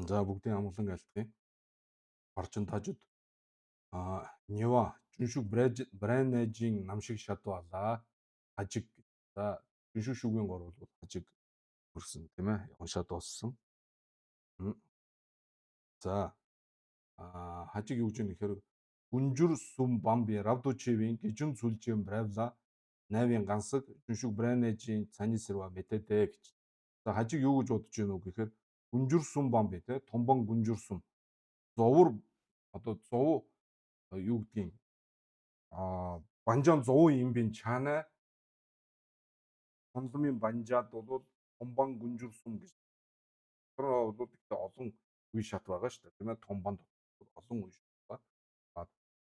За бүгдийн амгалан айлтгая. Орчин тажид Нева Жүншүг Брайнежийн намшиг шатвалаа. Хажиг. За Жүншүг шүгэн гурвал хажиг хүрсэн тийм ээ. Уншаад дууссан. За хажиг юу гэж юм гэхээр Гүнжүр сүм бамби равдучивийн гижүн сүлжээн бравла найвын гансаг Жүншүг Брайнежийн цаны сэрва мэдээдэ гэж. За хажиг юу гэж бодож байна уу гэхээр Гүнжүр сүм бамби те томбон гүнжүр сүм зовор одоо зов юу гэдгийг банжаан 100 имбийн чанаа хонломын банжаад бол томбон гүнжүр сүм гэж. Тэр бол ихтэй олон үе шат байгаа шүү дээ. Тийм ээ томбонд олон үе шат байгаа.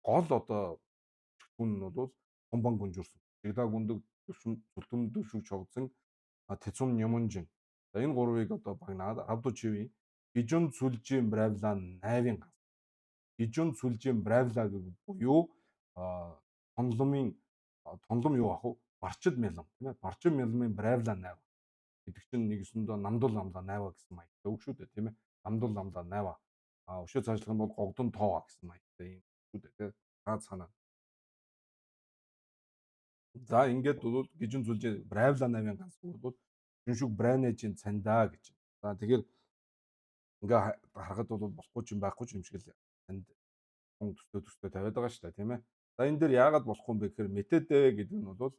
Гол одоо хүн нь бол томбон гүнжүр сүм. Жигдаа гүндэг сүлтүм дэвшүүг чогдсон тэцүн нямунжин. За энэ гурвыг одоо багнаад авду чивийн гижүн сүлжийн бравлаа найвын ганц. Гижүн сүлжийн бравлаа гэдэг буюу тонломын тонлом юу ах вэ? Барчид мэлэм тийм ээ. Барчид мэлмийн бравлаа найва гэдэг чинь нэгэсэндээ намдул намлаа найва гэсэн маягтай үг шүү дээ тийм ээ. Намдул намлаа найва. Өшөө цаашлах нь бол гогдон тоо гэсэн маягтай юм шүү дээ тийм. Санаа. За ингээд бол гижүн сүлжээ бравлаа найвын ганц бол Жүншүг Брайнежийн цандаа гэж. За тэгэхээр ингээ харахад бол болохгүй ч юм байхгүй ч юм шиг л танд төстэй тавиад байгаа шүү дээ тийм ээ. За энэ дээр яагаад болохгүй юм бэ гэхээр метэдэ гэдэг нь бол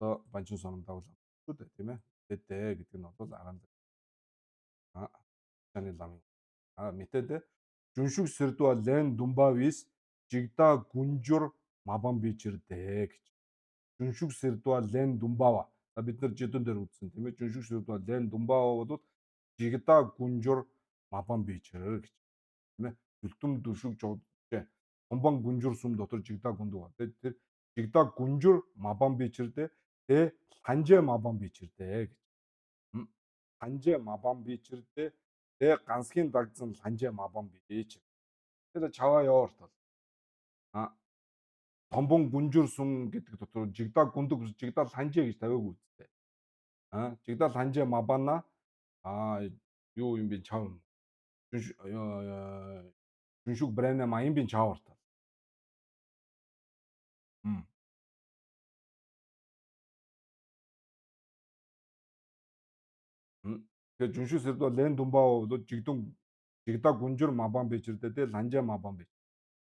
одоо банчин сономдоо бол шүү дээ тийм ээ. Метэдэ гэдэг нь бол агаан чаны ламын метэдэ Жүншүг сэрдва лен думбавис жигда гүнжүр мабан бичэрдэ гэж. Жүншүг сэрдва лен думбава. Бид нар жидэн дээр үзсэн тийм ээ. Жүншүг сэрдва лен думбава бол жигда гүнжүр мабан бичэр гэж. Тийм ээ. Зүлтүм дүршиг жоо Томбон гүнжүр сүм дотор жигдаа гүндэг ба. Тэр жигдаа гүнжүр мабан бичэрдэ тэ ханжээ мабан бичэрдэ гэж. Ханжээ мабан бичэрдэ тэ гансхийн дагдсан ханжээ мабан бич. Тэр чаваа яваартал. Томбон гүнжүр сүм гэдэг дотор жигдаа гүндэг жигдаа ханжээ гэж тавиагүй үстэй. Жигдаа ханжээ мабана юу юм бэ чав. Жүншүг Брайна маян би чаваартал. Тэгэхээр Жүншүг сэрдва лен думбаа бол жигдаа гүнжүр мабан бичэрдэ тэ ланжаа мабан бич.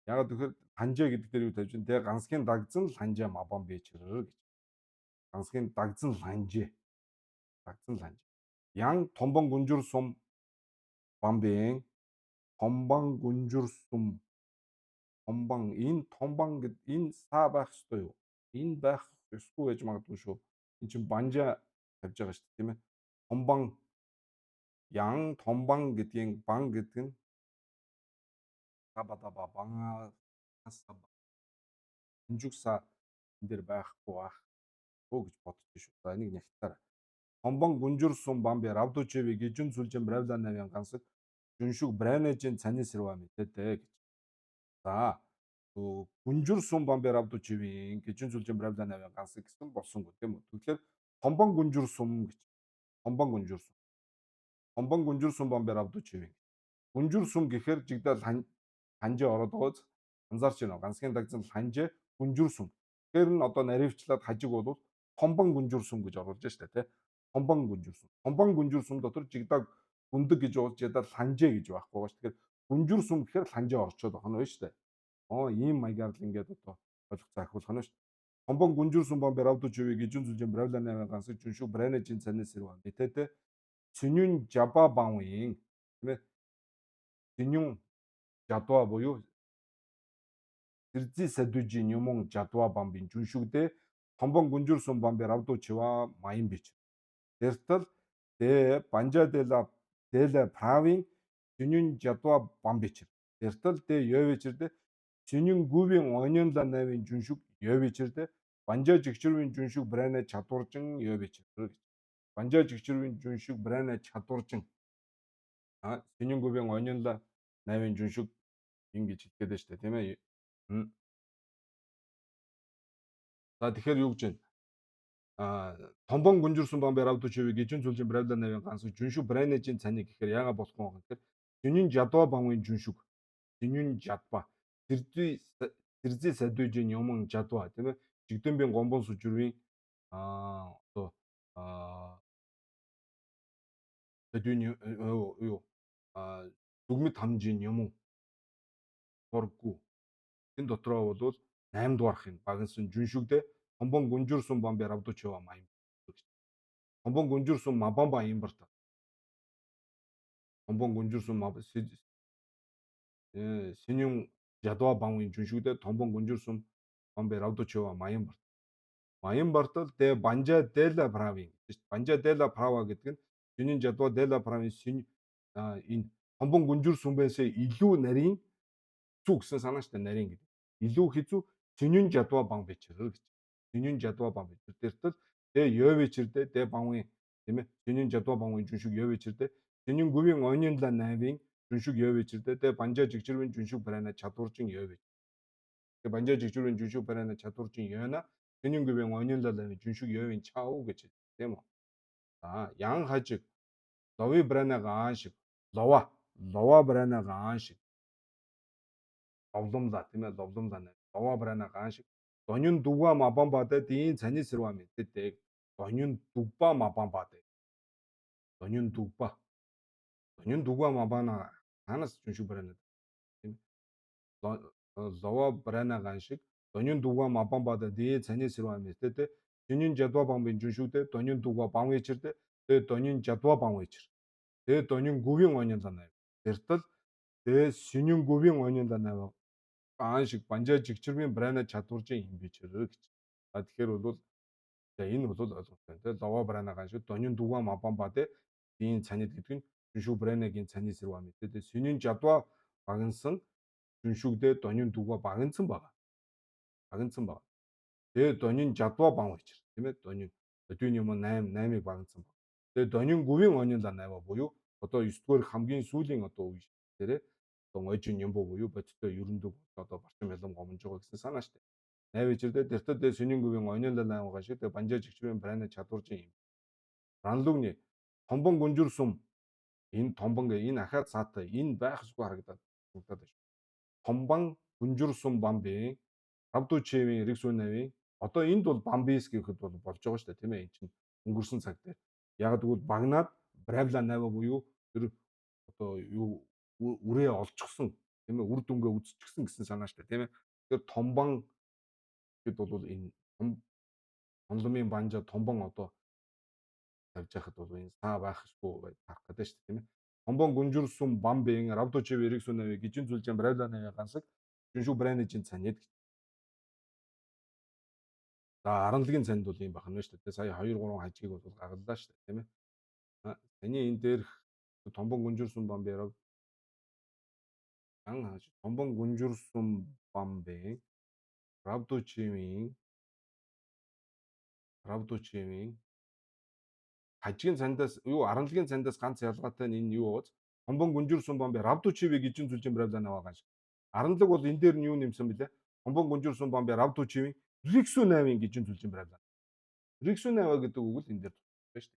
Яг тэгэхээр ханжаа гэдэг дээр юу тавьж байна те гансхийн дагдсан ланжаа мабан бичэр гэж. Гансхийн дагдсан ланжээ. Дагдсан ланжаа. Ян томбон гүнжүр сум бамбын томбон гүнжүр сум томбон энэ томбон гэд энэ саа байх ёстой юу? Энэ байх ёсгүй гэж магадгүй шүү. Энд чинь банжаа тавьж байгаа шүү дээ тийм ээ. Томбон ян томбон гэдгийн бан гэдэг нь сабадаба банаа саба хинжүгса энэ дэр байхгүй байх гэж бодчих шүү. За энийг нягтаар. Томбон гүнжүр сум бамби равдучеви гижүн сүлжэн бравла навын гансаг Жүншүг Брайнежийн цаны сэрва мэдээдэ гэж. За гүнжүр сум бамби равдучеви гижүн сүлжэн бравла навын гансаг гэсэн болсонгүй тийм үү. Тэгэхээр томбон гүнжүр сум гэж. Томбон гүнжүр сум. Томбон гүнжүр сум бамби равдучеви. Гүнжүр сум гэхээр жигдэл ханжээ ороод байгааз анзаарч байна. Гансгийн дагдсан ханжээ гүнжүр сум. Тэгэхээр нь одоо наривчлаад хажиг бол томбон гүнжүр сум гэж оруулж штэ тий. Томбон гүнжүр сум. Томбон гүнжүр сум дотор жигдаг гүндэг гэж уулж ядаа ханжээ гэж байхгүй байгаа ш. Тэгэхээр гүнжүр сум гэхээр ханжээ орчоод байгаа нь штэ. Ийм маягаар л ингээд одоо ойлгох захиулах нь штэ. Томбон гүнжүр сум бамби равдучеви гижүн сүлжэн бравланаа гансаг Жүншүг Брайнежийн цаны сэрва мэдээдэ Цүнюн жаба баавын тийм ээ. Цүнюн жадва буюу Сэрзий садүжийн юмон жадва бамбын Жүншүгдэ томбон гүнжүр сум бамби равдучева маян бич. Тэртэл дэ банжа дела правын Цүнюн жадва бамбич. Тэртэл дэ ёвичэрдэ Цүнюн гүвийн онёнла навын Жүншүг ёвичэрдэ банжа жигчрвийн Жүншүг Брайна чадваржин ёвичэр. Банжа жигчрвийн Жүншүг Брайна чадваржин Цүнюн гүвийн онёнла навын Жүншүг ингэж хэлгээд штэ тийм ээ. За тэгэхээр юу гэж байна? Томбон гүнжүр сум бамби равдучеви гижүн сүлжин бравла навын ганс Жүншүг Брайнежийн цаныг гэхээр яага болохгүй юм гэхээр Синюн жадва бамын жүншүг. Синюн жадва. Тэрзий садуйжин юмын жадва тийм ээ. Жигдэмбийн гомбон сүжүрвийн одоо садуйны юу дүгмэд хамжийн юм дурггүй. Энэ дотроо бол 8 дугаархын багнсан жүншүгдэ Томбон гүнжүрсүн бамбе равдучева маям. Томбон гүнжүрсүн мабамба имбарта. Томбон гүнжүрсүн синюн жадва бамын жүншүгдэ Томбон гүнжүрсүн бамбе равдучева маям барт. Маям бартал дэ Банжа Дела Правын. Банжа Дела Права гэдэг нь синюн жадва Дела Правын энэ Томбон гүнжүрсүн байсаа илүү нарийн хэцүү гэсэн санаа штэ нарийн гэдэг. Илүү хэцүү синюн жадва бам бичрэр гэж. Синюн жадва бам бичрэр. Тэртэл тэ ёвичрдэ тэ бамын тийм ээ. Синюн жадва бамын жүншүг ёвичрдэ. Синюн гүвийн онинла найвын жүншүг ёвичрдэ. Тэ банжа жигчрвийн жүншүг барайна чадваржин ёвич. Тэ банжа жигчрвийн жүншүг барайна чадваржин ёна. Синюн гүвийн онинла найвын жүншүг ёвин чаав гэж тийм үү. Ян хажиг лови барайна гааншиг лова барайна гааншиг ловломла тийм ээ ловломла нэ лова барайна гааншиг донюн дуга мабамбатай дийн цани сэрва мэддэг донюн дугба мабамбатай донюн дуга мабана танаас жүншүг барайна тийм лова барайна гааншиг донюн дуга мабамбатай дийн цани сэрва мэддэг синюн жадва бамбын жүншүгдэ донюн дуга бам ичэрдэ тэ донюн жадва бам ичэр тэ донюн гүвийн онинла найв тэртэл тэ синюн гүвийн онинла найв шиг банжаа жигчрвийн брайна чадваржин юм бичрээ гэж. Тэгэхээр бол энэ бол ойлгомжтой. Тэгээ лова брайна ганшиг донюн дуга мабамба тэ ийм цанид гэдэг нь жүншүг брайнагийн цаны сэрва мэт. Тэгээ синюн жадва багансан жүншүгдээ донюн дуга багансан байгаа. Тэгээ донюн жадва бам гэж тийм ээ. Донюн юм 8-ыг багансан баг. Тэгээ донюн гүвийн онинла 8 буюу одоо 9 дугаар хамгийн сүүлийн одоо үе дээрээ ойжин юм буюу бодиттой ерөндөг одоо барчим ялам гомж байгаа гэсэн санаа штэ. Найвичрдэ тэртээ сүнинговын оньолол аймгаа шиг банжаа жигчрийн брайна чадваржин юм. Ранлугны томбон гүнжүр сум энэ томбон энэ ахаад цаатай энэ байхсгүй харагдаад байна. Томбон гүнжүр сум бамбын Равдучевийн Риксүнавийн одоо энд бол бамбис гэхэд бол болж байгаа штэ тийм ээ энэ чинь өнгөрсөн цаг дээр. Яг тэгвэл багнаад Бравла 8 буюу тэр одоо юу үрээ олчихсон тийм ээ үр дүнгээ үзчихсэн гэсэн санаа штэ тийм ээ. Тэгэхээр томбон гэд бол энэ томломын банжа томбон одоо тавьж яхад бол энэ саа байхгүй харах гэдэг штэ тийм ээ. Томбон гүнжүр сум бамбын Равдучев Эриксүнавэ гижин зүйлжин Бравланы гансаг жүншүг брайнажин цанид. За аранлагын цанд бол юм бахна шүү дээ. Сая 2 3 хажгийг бол гаргаллаа шүү дээ, тийм ээ. Таны энэ дээрх томбон гүнжүрсүн бамбэрог томбон гүнжүрсүн бамбын Равдучевийн хажгийн цандаас юу аранлагын цандаас ганц ялгаатай нь энэ юу вэ? Томбон гүнжүрсүн бамбын Равдучевийг гижин зүйлжин Бравлана байгаа шүү. Аранлаг бол энэ дээр нь юу нэмсэн бэлээ? Томбон гүнжүрсүн бамбын Равдучевийн Риксүнавийн гижин зүйлжин Бравлана. Риксүнава гэдэг үг л энэ дээр байна шүү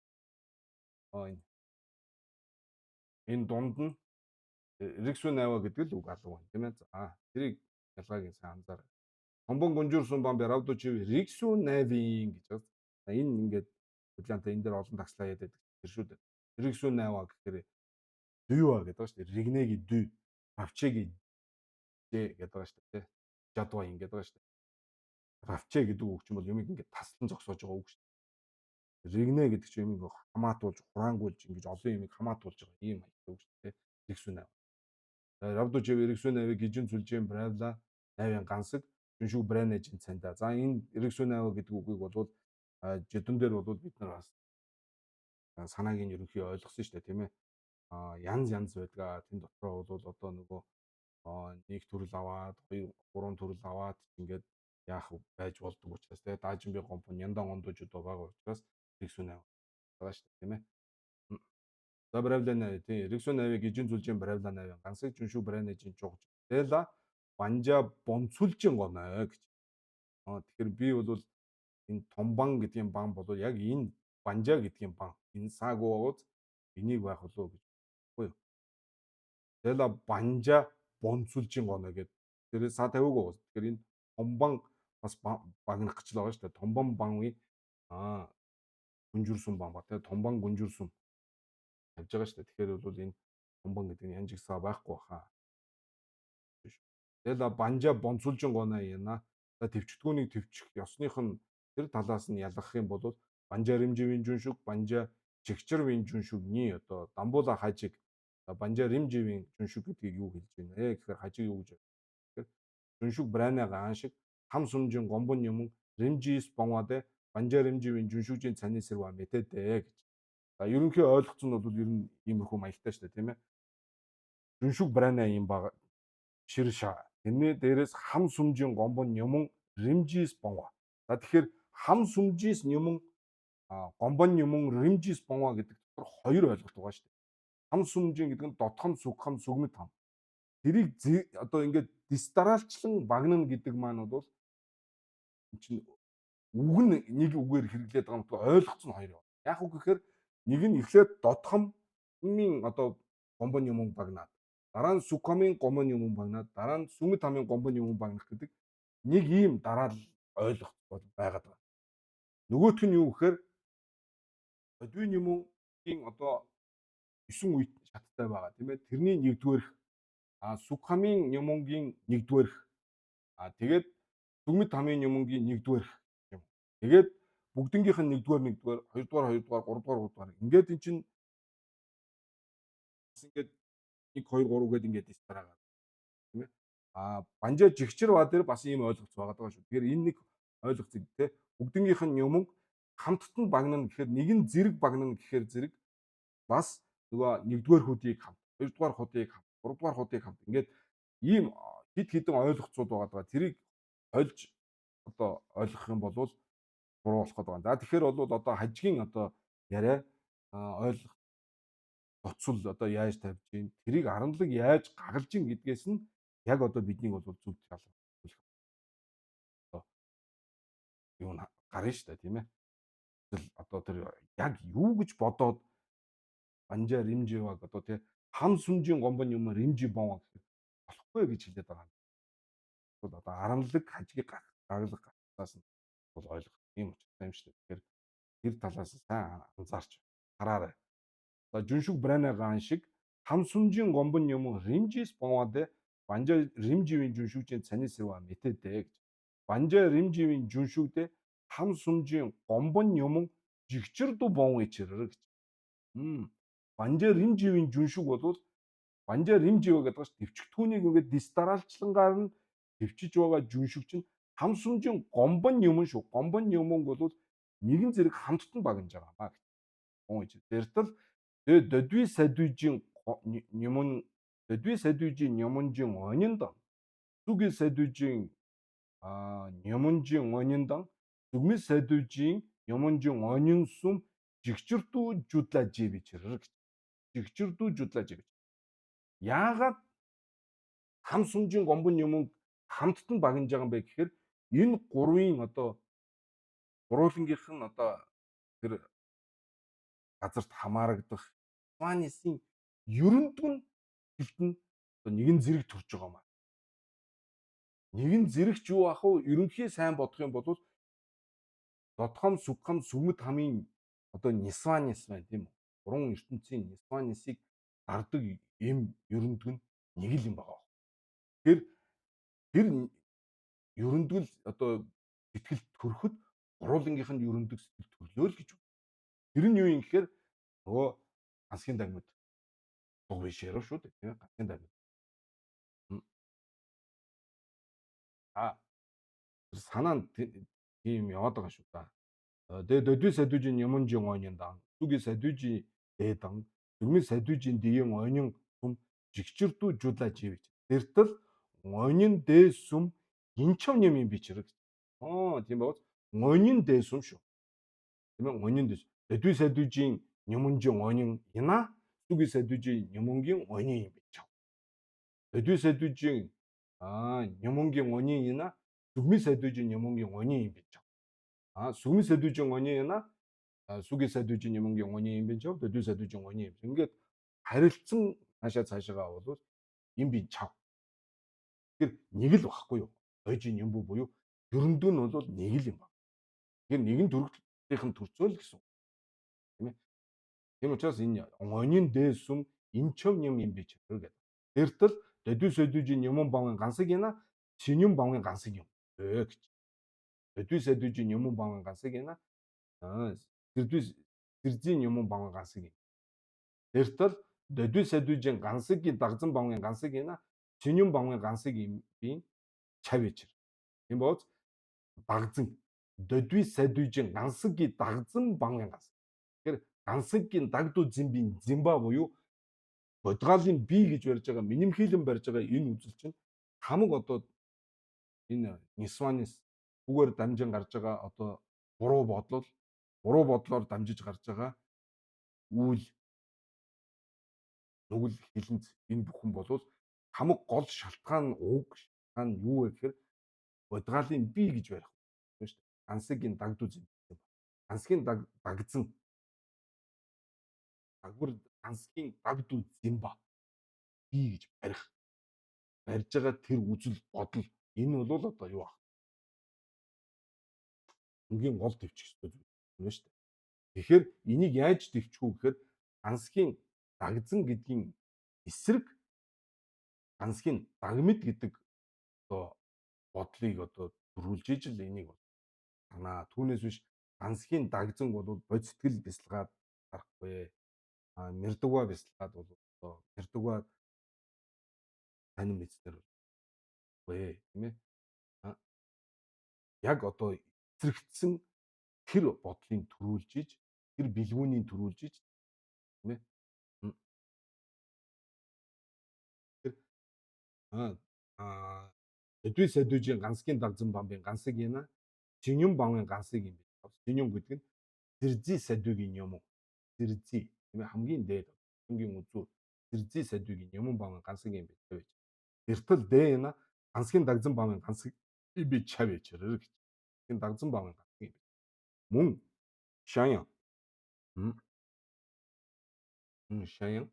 дээ. Энэ дунд нь Риксүнава гэдэг л үг алга байна тийм ээ. За тэрийг ялгааг сайн анзаарай. Томбон гүнжүрсүн бамбын Равдучевийн Риксүнавийн гэж байна. Энэ ингээд хөдлөнтэй энэ дээр олон тагслаа яадаг тэр шүү дээ. Риксүнава гэхээр дүйва гэдэг байна шүү дээ. Ригнеги дүй, Равчеги дэ гэдэг байна шүү дээ. Жадва ингээд байгаа шүү дээ. Равче гэдэг үг чинь бол юмыг ингээд таслан зогсоож байгаа үг шүү дээ. Ригне гэдэг чинь юмыг хамаатуулж, хураангуйлж ингэж олон юмыг хамаатуулж байгаа ийм хаягтай үг шүү дээ. Риксүнава. Равдучев Риксүнавыг гижин сүлжээн Бравла 8-ын гансаг жүншүг брайнажин цанда. За энэ Риксүнава гэдэг үгийг бол жидэн дээр бол бид нар бас санааг нь ерөнхий ойлгосон шүү дээ тийм ээ. Янз байдгаа. Тэн дотроо бол одоо нөгөө нэг төрөл аваад, 2 3 төрөл аваад ингээд яах байж болдог учраас тийм даажинби компани яндан ондожууд байгаа учраас Риксүнава байгаа шүү дээ тийм ээ. За Бравлана тийм Риксүнавыг гижин зүйлжин Бравлана гансаг жүншүг брайнажин жуугч. Тэла банжа бонцулжин гоноо гэж. Тэгэхээр би бол энэ томбан гэдгийн бан бол яг энэ банжа гэдгийн бан энэ саг ууз энийг байх болов гэж. Тэгэл банжа бонцулжин гоноо гэд. Тэр саа тавиаг уу. Тэгэхээр энэ томбан бас багнах гэж л байгаа шүү дээ. Томбан банвын гүнжүрсүм бан ба тэгээ томбан гүнжүрсүм тавьж байгаа шүү дээ. Тэгэхээр бол энэ томбан гэдэг нь янж ихсаа байхгүй баха. Тэгэл банжа бонцулжин гоноо яна. За төвчтгүүнийг төвчих ёсных нь тэр талаас нь ялгах юм бол банжа римживийн жүншүг, банжа чигчэрвийн жүншүгний одоо дамбуула хажиг банжа римживийн жүншүг гэдгийг юу хэлж байна вэ гэхээр хажиг юу гэж байна. Тэгэхээр жүншүг брайнаага аншиг хам сүмжин гомбон юм римжис бонваде банжа римживийн жүншүгжийн цаны сэрва мэтэдэ гэж. За ерөнхий ойлгоцсон нь бол ер нь иймэрхүү маягтай шүү дээ, тийм ээ. Жүншүг брайна юм баг ширша. Тэрний дээрээс хам сүмжин гомбон юм римжис бонва. За тэгэхээр хам сүмжис юм гомбон юм римжис бонва гэдэг дотор хоёр ойлголт байгаа шүү дээ. Хам сүмжин гэдэг нь дотхом, сүгхам, сүгмэд хам. Тэрийг одоо ингээд дистаралчлан багнана гэдэг маань бол чинь үг нь нэг үгээр хэрэглээд байгаа юм ойлгоцсон хоёр байна. Яг үг гэхээр нэг нь эхлээд дотхомын одоо гомбон юм багнаад дараа нь сүгхамын гомбон юм багнаад дараа нь сүмэд хамын гомбон юм багнах гэдэг нэг ийм дараал ойлгох бол байгаад байгаа. Нөгөөх нь юу гэхээр одвин юмгийн одоо 9 үе шаттай байгаа тийм ээ. Тэрний нэгдүгээрх сүгхамын юмгийн нэгдүгээрх тэгээд сүмэд хамын юмгийн нэгдүгээрх юм. Тэгээд бүгднгийнх нь нэгдүгээр, хоёрдугаар ингээд эн чинь ингээд 1 2 3 гээд ингээд дистараагаа тийм ээ. Банжа жигчэр ба дээр бас ийм ойлголт байгаа даа шүү. Тэгэхээр энэ нэг ойлголт зэг те бүгднгийнх нь юм хамтд нь багнана гэхээр нэг нь зэрэг багнана гэхээр зэрэг бас нөгөө нэгдүгээр хөдийг хамт, хоёрдугаар хөдийг хамт, гуравдугаар хөдийг хамт ингээд ийм хид хідэн ойлголцууд байгаа даа. Тэрийг олж одоо ойлгох юм бол буруу болох гэдэг байна. За тэгэхээр бол одоо хажгийн одоо яриа ойлгох тоцол одоо яаж тавьж гин тэрийг аранлаг яаж гагалж гин гэдгээс нь яг одоо биднийг бол зөв шалгах одоо юу гарна шүү дээ тийм ээ. Одоо тэр яг юу гэж бодоод банжа римживаг одоо тий хам сүмжийн гомбон юм римжи бон гэх болохгүй гэж хэлээд байгаа юм. Бол одоо аранлаг хажгийг гагалах гацаас нь бол ойлгох юм учиртай юм шүү дээ. Тэгэхээр тэр талаас сайн анзаарч хараарай. За жүншүг брайнагаан шиг хам сүмжийн гомбон юм римжис бонваде банжа римживийн жүншүгжийн цаны сэрва мэтэдэ гэж. Банжа римживийн жүншүгдэ хам сүмжийн гомбон юм жигчэрдүү бон ичрэр гэж. Банжа римживийн жүншүг бол банжа римжив гэдэг нь төвчтгүүнийг ингээд дистаралчлангаар нь төвчж байгаа жүншүг чинь хам сүмжийн гомбон юм шүү. Гомбон юм бол нэгэн зэрэг хамтд нь багнаж байгаа гэж. Бон ичрэр. Тэртэл дөдүй садүйжийн юмжийн ониндан сүгэл садүйжийн юмжийн ониндан сүгмэл садүйжийн юмжийн онин сүм жигчэрдүү жудлажи бичрэр гэж. Жигчэрдүү жудлажи гэж. Яагаад хам сүмжийн гомбон юм хамтд нь багнаж байгаа юм бэ гэхээр энэ гурвын одоо гурвуулангийнх нь одоо тэр газарт хамаарагдах Испанисын ерөндөг нь хэлтэн нэгэн зэрэг төрж байгаа маа. Нэгэн зэрэгч юу ах вэ? Ерөнхий сайн бодох юм бол дотхом, сүгхам, сүмэд хамын одоо Нисванис байна тийм үү? Гурван ертөнцийн Нисванисыг дардаг эм ерөндөг нь нэг л юм байгаа. Тэгэхээр тэр ерөндөг л одоо сэтгэл төрөхөд гурвуулангийнх нь ерөндөг сэтгэл төрлөө л гэж. Тэр нь юу юм гэхээр нөгөө ганцхан дагмид дуг бишээрөө шүү дээ тийм ганцхан дагмид. Санаанд тийм яваад байгаа шүү та. Тэгээд дөдүй садүйжийн юмжийн онин дан сүги садүйжийн дээдан сүмэл садүйжийн дэен онин сүм жигчэрдүү жудлаж ивэж. Тэртэл онин дээ сүм гинчам юм бичрэг. Тийм бааз онин дээ сүм шүү. Тийм ээ онин дээс дөдүй садүйжийн юмжийн онин яна сүги садүйжийн юмгийн онин юм бич. Дөдүй садүйжийн юмгийн онин яна сүгмэл садүйжийн юмгийн онин юм бич. Сүгмэл садүйжийн онин яна сүги садүйжийн юмгийн онин юм бич. Дөдүй садүйжийн онин юм. Ингээд харилцсан цаашаагаа бол Юм би чав. Тэгэхээр нэг л багхгүй юу? Дойжийн юм буюу төрөндөө нь бол нэг л юм баг. Тэгэхээр нэгэн төрөлтийнхэн төрцөөл гэсэн. Тийм ээ. Тийм учраас энэ онойн дээсүм инчом юм би чарга гэдэг. Эртэл дэдүү сөдүжийн юм бавын гансыг яна синюм бавын гансыг юм. Гэж. Дэдүү сөдүжийн юм бавын гансыг яна сэрдүү сэрзийн юм бавын гансыг юм. Эртэл дэдүү сөдүжийн гансыг дагзан бавын гансыг яна синюм бавын гансыг юм би чавичэр. Тийм бооз дагзан дэдүү сөдүжийн гансыг дагзан бавын ганс. Тэгэхээр гансгийн дагдуу зэмбийн зэмба буюу бодгаалын бий гэж барьж байгаа минимхийлэн барьж байгаа энэ үзэл чинь хамаг одоо энэ Нисванис бүгээр дамжин гарч байгаа одоо буруу бодлоор дамжиж гарч байгаа үйл нүгэл хилэнц энэ бүхэн болвол хамаг гол шалтгаан уг шалтгаан юу вэ гэхээр бодгаалын бий гэж барих юм шүү дээ. Гансгийн дагдуу зэмбэ. Гансгийн дагдсан дагвар гансгийн дагдуу зэмба бий гэж барих барьж байгаа тэр үзэл бодол энэ бол одоо юу ах? Хамгийн гол төвчих ёстой зүйл юм шүү дээ. Тэгэхээр энийг яаж төвчих вэ гэхээр гансгийн дагзан гэдгийн эсрэг гансгийн дагмид гэдэг одоо бодлыг одоо төрүүлж ижил энийг санаа. Түүнээс биш гансгийн дагзан бол бод сэтгэл бясалгаад гарахгүй. Мэрдуга бясалгаад бол одоо мэрдуга танин мэдсээр вэ тийм ээ. Яг одоо эсрэгцсэн тэр бодлыг төрүүлж иж тэр бэлгүүнийг төрүүлж иж тийм ээ. Дэдүү сэдүүжийн гансгийн дагзан бамбын гансыг яна чинюм бамын гансыг юм биш. Чинюм гэдэг нь сэрзий сэдүүгийн юм уу? Сэрзий тийм ээ хамгийн дээд хамгийн үзүү сэрзий сэдүүгийн юм бамын гансыг юм биш байж. Эртэл дэ яна гансгийн дагзан бамын гансыг би чавэж хэрэг. Энэ дагзан бамын гансыг юм биш. Мөн шаян шаян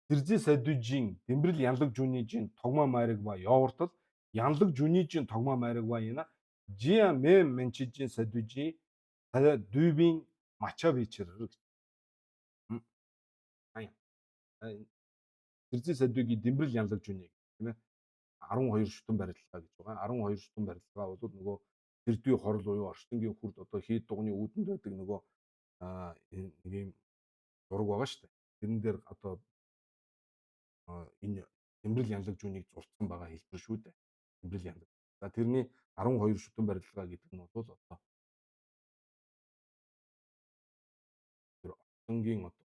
сэрзий сэдүүжийн дэмбэрэл янлаг жүнижийн тогмоо майраг ба явартал янлаг жүнижийн тогмоо майраг ба яна жиа мэ менчижийн сэдүүжи дүйбийн мача бичэр. Сэрзий сэдүүгийн дэмбэрэл янлаг жүнийг тийм ээ 12 шүтэн барилгаа гэж байгаа. 12 шүтэн барилгаа бол нөгөө сэрдүү хорл буюу орчтонгийн хүрд одоо хийд дугны үүдэнд байдаг нөгөө нэг юм зураг байгаа шүү дээ. Тэрэн дээр одоо энэ дэмбэрэл янлаг жүнийг зурцсан байгаа хэлбэр шүү дээ. Дэмбэрэл янлаг. За тэрний 12 шүтэн барилгаа гэдэг нь бол одоо тэр орчтонгийн одоо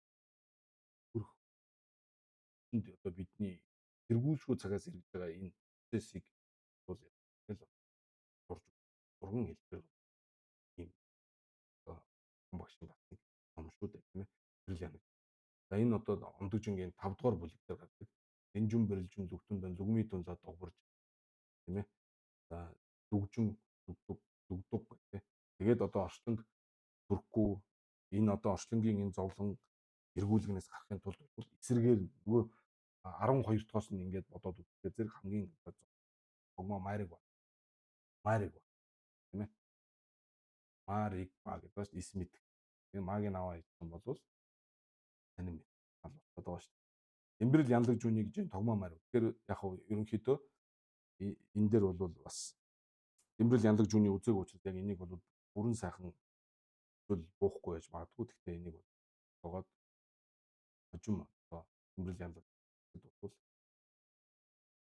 хүрх одоо бидний тэргүүлшгүй цагаас ирж байгаа энэ процессыг бол яг л зурган хэлбэр юм одоо багшин батны ном шүү дээ тийм ээ. Дэмбэрэл янлаг. За энэ одоо ондог жингийн 5 дугаар бүлэг дээр гардаг. Энжүн бэрэлжүн зүгтэн дан зүгмий тунзаа дугварж тийм ээ. За дүгжин дүгдүг гэх. Тэгээд одоо орчлонд төрөхгүй энэ одоо орчлонгийн энэ зовлон эргүүлгнээс гарахын тулд эсрэгээр нөгөө 12 дахоос нь ингээд бодоод үзэхээр зэрэг хамгийн тогмоо майрыг тийм ээ. Марик гэдэг бас эсмит. Тэгээ магийн аваа хийсэн бол танин ал болоод байгаа шүү дээ. Дэмбэрэл янлаг жүнийг жин тогмоо майрыг. Тэгэхээр яг хөө ерөнхийдөө энэ дээр бол бас дэмбэрэл янлаг жүний үзег учраас яг энийг бол бүрэн сайхан хөл буухгүй байж магадгүй. Гэхдээ энийг богоод хожим одоо дэмбэрэл янлаг гэдэг бол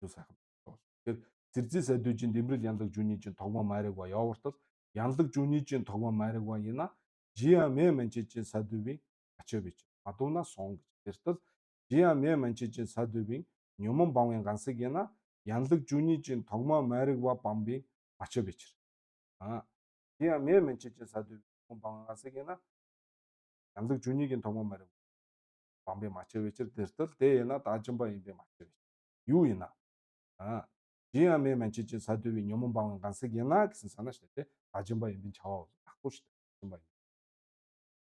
юу сайхан байна. Тэгэхээр сэрзий сэдүүжийн дэмбэрэл янлаг жүний жин тогмоо майрыг ба явартал янлаг жүний жин тогмоо майрыг ба яна жиа мэ манчижин садүвийн ачаабич мадуна сон гэж тэртэл жиа мэ манчижин садүвийн нёмон бавын гансыг яна янлаг жүний жин тогмоо майрыг ба бамбын ачаабич жиа мэ манчижин садүвийн бавын гансыг яна янлаг жүнийг тогмоо майрыг бамбын ачаабич тэртэл дэ яна даажимба юм бэ ачаабич юу яна жиа мэ манчижин садүвийн нёмон бавын гансыг яна гэсэн санаа шүү дээ. Даажимба юм чаваа ахгүй шүү дээ.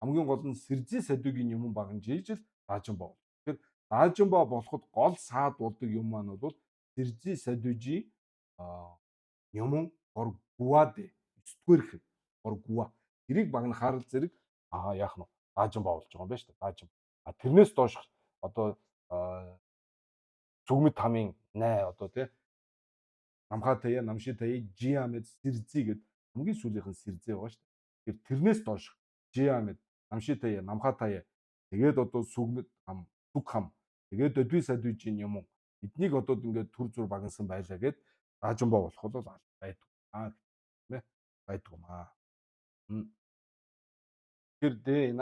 Хамгийн гол нь сэрзий садүгийн юм баган жийжил даажимба бол. Тэгэхээр Даажинбаа болоход гол саад болдог юм маань бол Сэржи Садүжи Нёмон Горгуаде 9-р хэрэг Горгуа. Тэрийг багнахаар л зэрэг яах нь Даажинбаа болж байгаа юм байна шүү дээ. Даажин. Тэрнээс доош одоо Зүгмэд хамын най одоо тий Намхатая, Намшитая, Жиамед, Сэрзий гэд хамгийн сүүлийнх нь Сэрзээ байгаа шүү дээ. Тэрнээс доош Жиамед, Намшитая, Намхатая тэгээд одоо Сүгмэд хам, Сүг хам тэгээд Өдүй Садүжийн юм эднийг одоо ингээд төр зур багнасан байлаа гэд Даажинбаа болох бол байдгүй тийм ээ байдгүй маа. Тэр дэ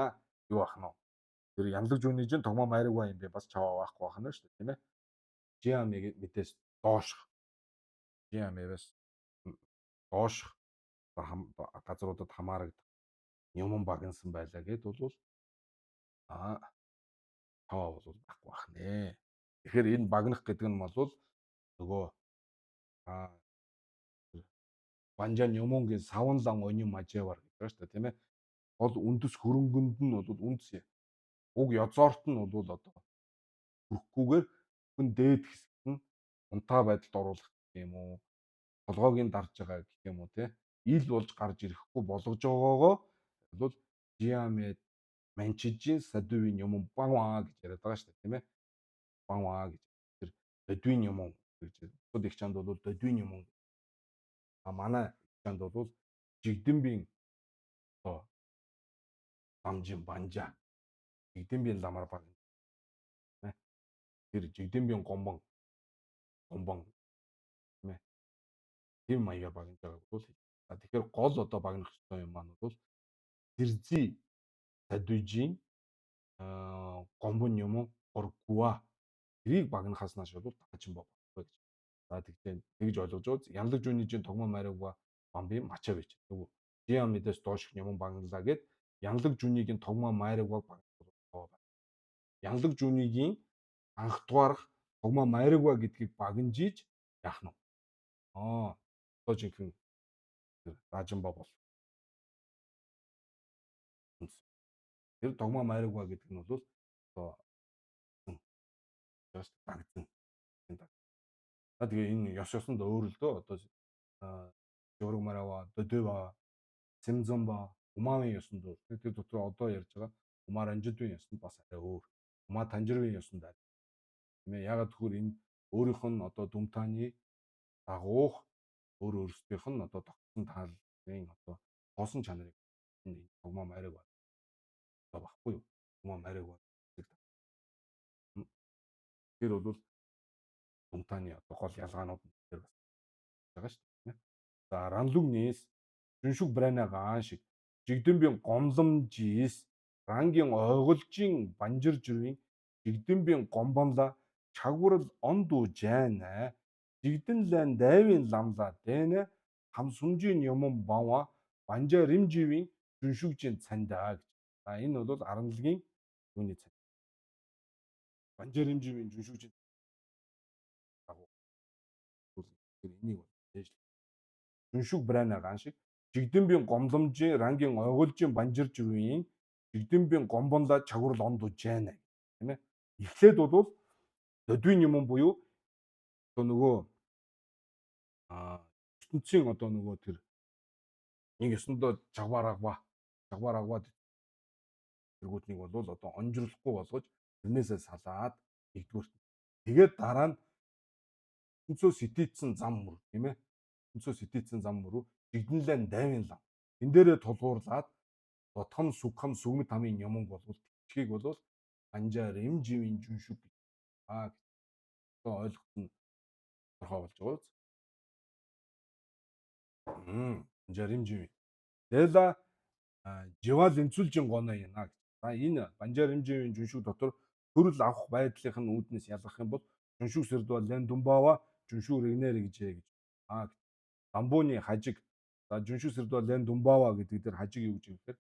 юу ах нь тэр янлаг жүнийжин тогмоо майрагва юм бэ бас чаваа байхгүй байх нь шүү дээ тийм ээ. Жиамиг мэдээс доошх Жиамээс доошх газруудад хамаарагдах юм багнасан байлаа гэд бол тоо бол байхгүй бах нэ. Тэгэхээр энэ багнах гэдэг нь бол нөгөө Банжан Юмонгийн Саванлан Онин Мажевар гэдэг байна шүү дээ тийм ээ. Гол үндэс хөрөнгөнд нь бол үндэс уг язоорт нь бол одоо хүрхгүйгээр хүн дээд хэсэгт нь унтаа байдалд оруулах гэх юм уу. Толгойг нь дарж байгаа гэх юм уу те. Ил болж гарч ирэхгүй болгож байгаагаа бол Жиамед Манчижийн Садүвийн юм Банваа гэж яриад байгаа шүү дээ тийм ээ. Банваа гэж. Тэр Додвийн юм гэж. Бод их чанд бол Додвийн юм. Манай чанд бол Жигдэмбийн одоо Дамжин Банжа. Жигдэмбийн ламар баг. Тэр Жигдэмбийн гомбон тийм ээ. Тэр маягаар багнаж байгааг бол тэгэхээр гол одоо багнах ёстой юм маань бол Сэрзий Садүжийн гомбон юм Горгуа тэрийг багнахаас нааш бол Даажинбаа болохгүй гэж. За тэгж ойлгож байгаа. Янлаг жүнийжин тогмоо майрагва Бамби Мачавич нөгөө Жиамидээс доош юм багналаа гэд янлаг жүнийгийн тогмоо майрагваг багнах. Янлаг жүнийгийн анх дугаарх тогмоо майрагва гэдгийг багнажиж яах нь. Одоо жинхэнэ Даажинбаа бол. Тэр тогмоо майрагва гэдэг нь бол одоо just дагдсан. Тэгээ энэ ёс ёсонд өөр л дөө одоо Жург Марава, Дөдөва, Симзомба, Умааны ёсонд өөр. Тэр дотор одоо ярьж байгаа Умаар Анжидын ёсонд бас арай өөр. Умаа Танжиргийн ёсонд арай. Тийм ээ. Ягаад гэвэл энэ өөрийнх нь одоо Дүмтааны дагуух өөр өөрсдийнх нь одоо тогтсон тааллын одоо хоосон чанарыг энэ тогмоо майраг багхгүй юу? Тогмоо майраг баг. Тэр бол Дүмтааны одоо гол ялгаанууд дээр бас байгаа шүү дээ. За ранлүгнээс Жүншүг Брайна гаан шиг Жигдэмбийн гомломжис рангийн ойголжийн банжир жүрвийн Жигдэмбийн гомбонла чагварл ондуу жайна Жигдэнлэн дайвын ламла дэнэ хам сумжийн юмн бава банжаа римживийн Жүншүгжийн цандаа гэж. За энэ бол аранлагийн юуны цанд. Банжаа римживийн Жүншүгжийн энийг ээж Жүншүг Брайна гаан шиг Жигдэмбийн гомломжийн рангийн ойголжийн банжир жүрвийн Жигдэмбийн гомбонла чагварл ондуу жайна тийм ээ. Эхлээд бол Додвийн юм буюу одоо нөгөө ертөнцийн одоо нөгөө тэр нэг ёсондоо чагвар агваад тэргүүтнийг бол одоо онжирлохгүй болгож тэрнээсээ салаад нэгдүгээр. Тэгээд дараа нь өнцөө сэтийдсэн зам мөр тийм ээ. Өнцөө сэтийдсэн зам мөрөө Жигдэнлэн дайвын лам. Энд дээрээ тулгуурлаад Дотхон Сүгхам Сүгмэд хамын юмн болвол төвчгийг бол Банжаа Римживийн Жүншүг гэж. Одоо ойлгосон тодорхой болж байгаа үз. Банжаа Римживийн. Дэла Живал энцүүлжин гоноо яна гэж. За энэ Банжаа Римживийн Жүншүг дотор төрөл авах байдлынх нь үүднээс ялгах юм бол Жүншүг Сэрдуа Лэн Думбава Жүншүг Регнер гэжээ гэж. Дамбууны хажиг за Жүншүг Сэрдуа Лэн Думбава гэдэг дээр хажиг юу гэж юм гэхээр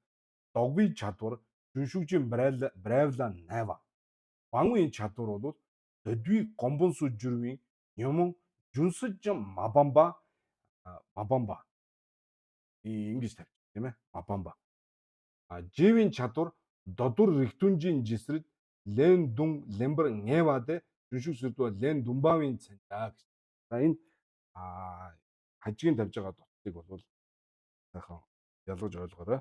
догвий чадвар Жүншүгжийн Брайвлан найва. Бангийн чадвар бол Додвий гомбон сүж жүрвийн юмн Жүнсэж Мабамба ингэж тавьчих тийм ээ. Мабамба. Живийн чадвар Додур Рихтүнжийн жисрэд Лен Дун Лембер Нgevaд Жүншүг Сэрдүү Лен Думбавын цанилаа гэж. За энэ хажгийн тавьж байгаа дотыг бол сайхан ялгаж ойлгоорой.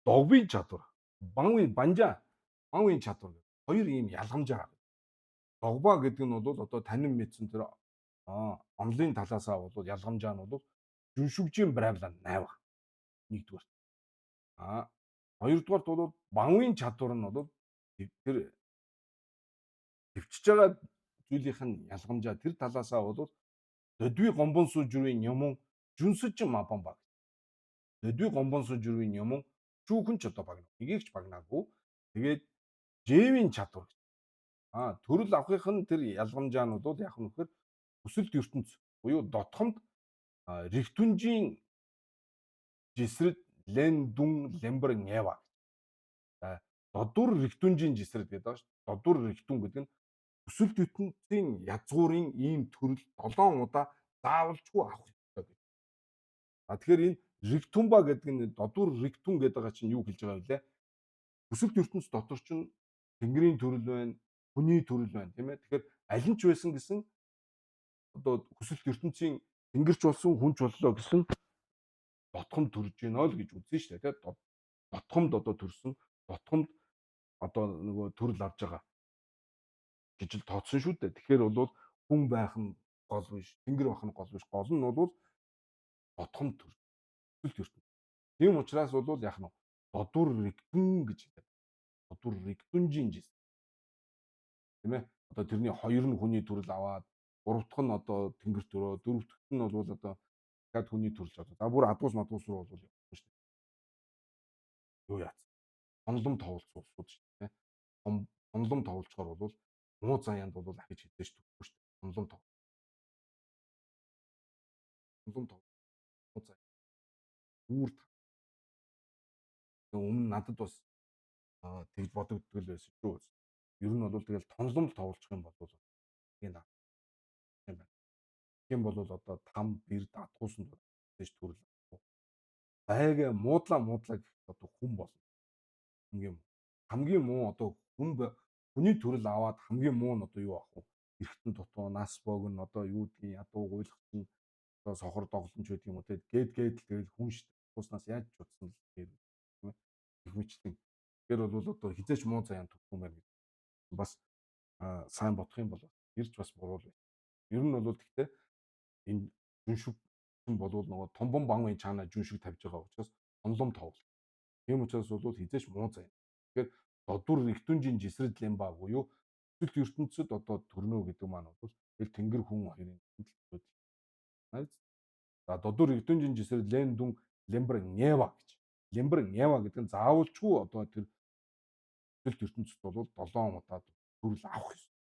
Догвын чадвар, банвын чадвар гэх хоёр ийм ялгамж байгаа. Догба гэдэг нь бол одоо танин мэдсэн тэр онлын талаасаа бол ялгамжаа нь бол жүншүгжийн правила 8. Нэгдүгээр. Хоёрдугаарт бол банвын чадвар нь бол тэр төвчж байгаа зүйлийнх нь ялгамжаа тэр талаасаа бол дөдвий гомбон сүжрийн юм жүнсэж мабан баг. Дөдвий гомбон сүжрийн юм шүүхэн ч одоо багна. Эгийг ч багнаагүй. Тэгээд Жэвийн чадвар. Төрөл авахынх нь тэр ялгамжаанууд бол яг нь вөхөр өсөлт ертөнц буюу дотхомд рихтүнжийн жисрэд Лен Дун Лембер Нgeва. За додуур рихтүнжийн жисрэд гэдэг байгаа шүү. Додуур рихтүн гэдэг нь өсөлт ертөнцийн язгуурын ийм төрөл 7 удаа заавалжгүй авах ёстой гэж. Тэгэхээр энэ рихтүнба гэдэг нь додуур рихтүн гэдэг байгаа чинь юу хэлж байгаа вэ? Өсөлт ертөнц дотор чинь тэнгэрийн төрөл байна, хүний төрөл байна, тийм ээ. Тэгэхээр аль нь ч байсан гэсэн одоо өсөлт ертөнцийн тэнгэрч болсон, хүнч боллоо гэсэн дотхомд төрж гинэ л гэж үзсэн шүү дээ. Тийм дотхомд одоо төрсөн, дотхомд одоо нөгөө төрөл авж байгаа гэж л тооцсон шүү дээ. Тэгэхээр бол хүн байх нь гол биш, тэнгэр байх нь гол биш. Гол нь бол дотхомд төрж өсөлт ертөнц. Тийм учраас бол яг нь додуур рихтүн гэж хэлдэг. Додуур рихтүнжийн жис. Тийм ээ. Одоо тэрний хоёр нь хүний төрөл аваад, гурав дахь нь одоо тэнгэр төрөө, дөрөв дахь нь бол одоо дахиад хүний төрөлж одоо. За бүр адуус мадуус руу бол явсан шүү дээ. Юу яац? Онлом тоглолцсон улсууд шүү дээ. Онлом тоглолцохоор бол муу заяанд бол ахиж хідэж төгөхгүй шүү дээ. Онлом тоглолцсон. Муу заяа. Үүр өмнө надад бас тэгж бодогддог л байсан шүү. Ер нь бол тэгэл тонломд тоглолцох юм бол энэ юм байна. Тийм бол одоо там бэр датгуулсан гэж төрөл. Байга муудлаа гэх одоо хүн болно. Хамгийн муу одоо хүний төрөл аваад хамгийн муу нь одоо юу ах вэ? Эргэтэн дутуу, нас богн одоо юу гэдгийг ядуу гуйлахчин одоо сохор догломж гэдэг юм уу тэгээд тэгэл хүн шүү дээ. Туснаас яаж ч утсан л тийм ээ. Их мэтлэн. Тэр бол одоо хизээч муу заяан төрөх юм байна гэж бас сайн бодох юм бол ирж бас буруу л. Ер нь бол гэхдээ энэ жүншүг болвол нөгөө томбон банвын чаана жүншиг тавьж байгаа учраас онлом тоглол. Тийм учраас бол хизээч муу заяа. Тэгэхээр додуур рихтүнжийн жисрэд лемба буюу өсөлт ертөнцид одоо төрнө гэдэг маань бол тэл тэнгэр хүн хоёрын төлөвлөлт. За додуур рихтүнжийн жисрэд Лен Дун Лембер Нgeва гэж. Лембер Нgeва гэдэг нь заавалчгүй одоо тэр өсөлт ертөнцид бол 7 удаа төрөл авах ёстой.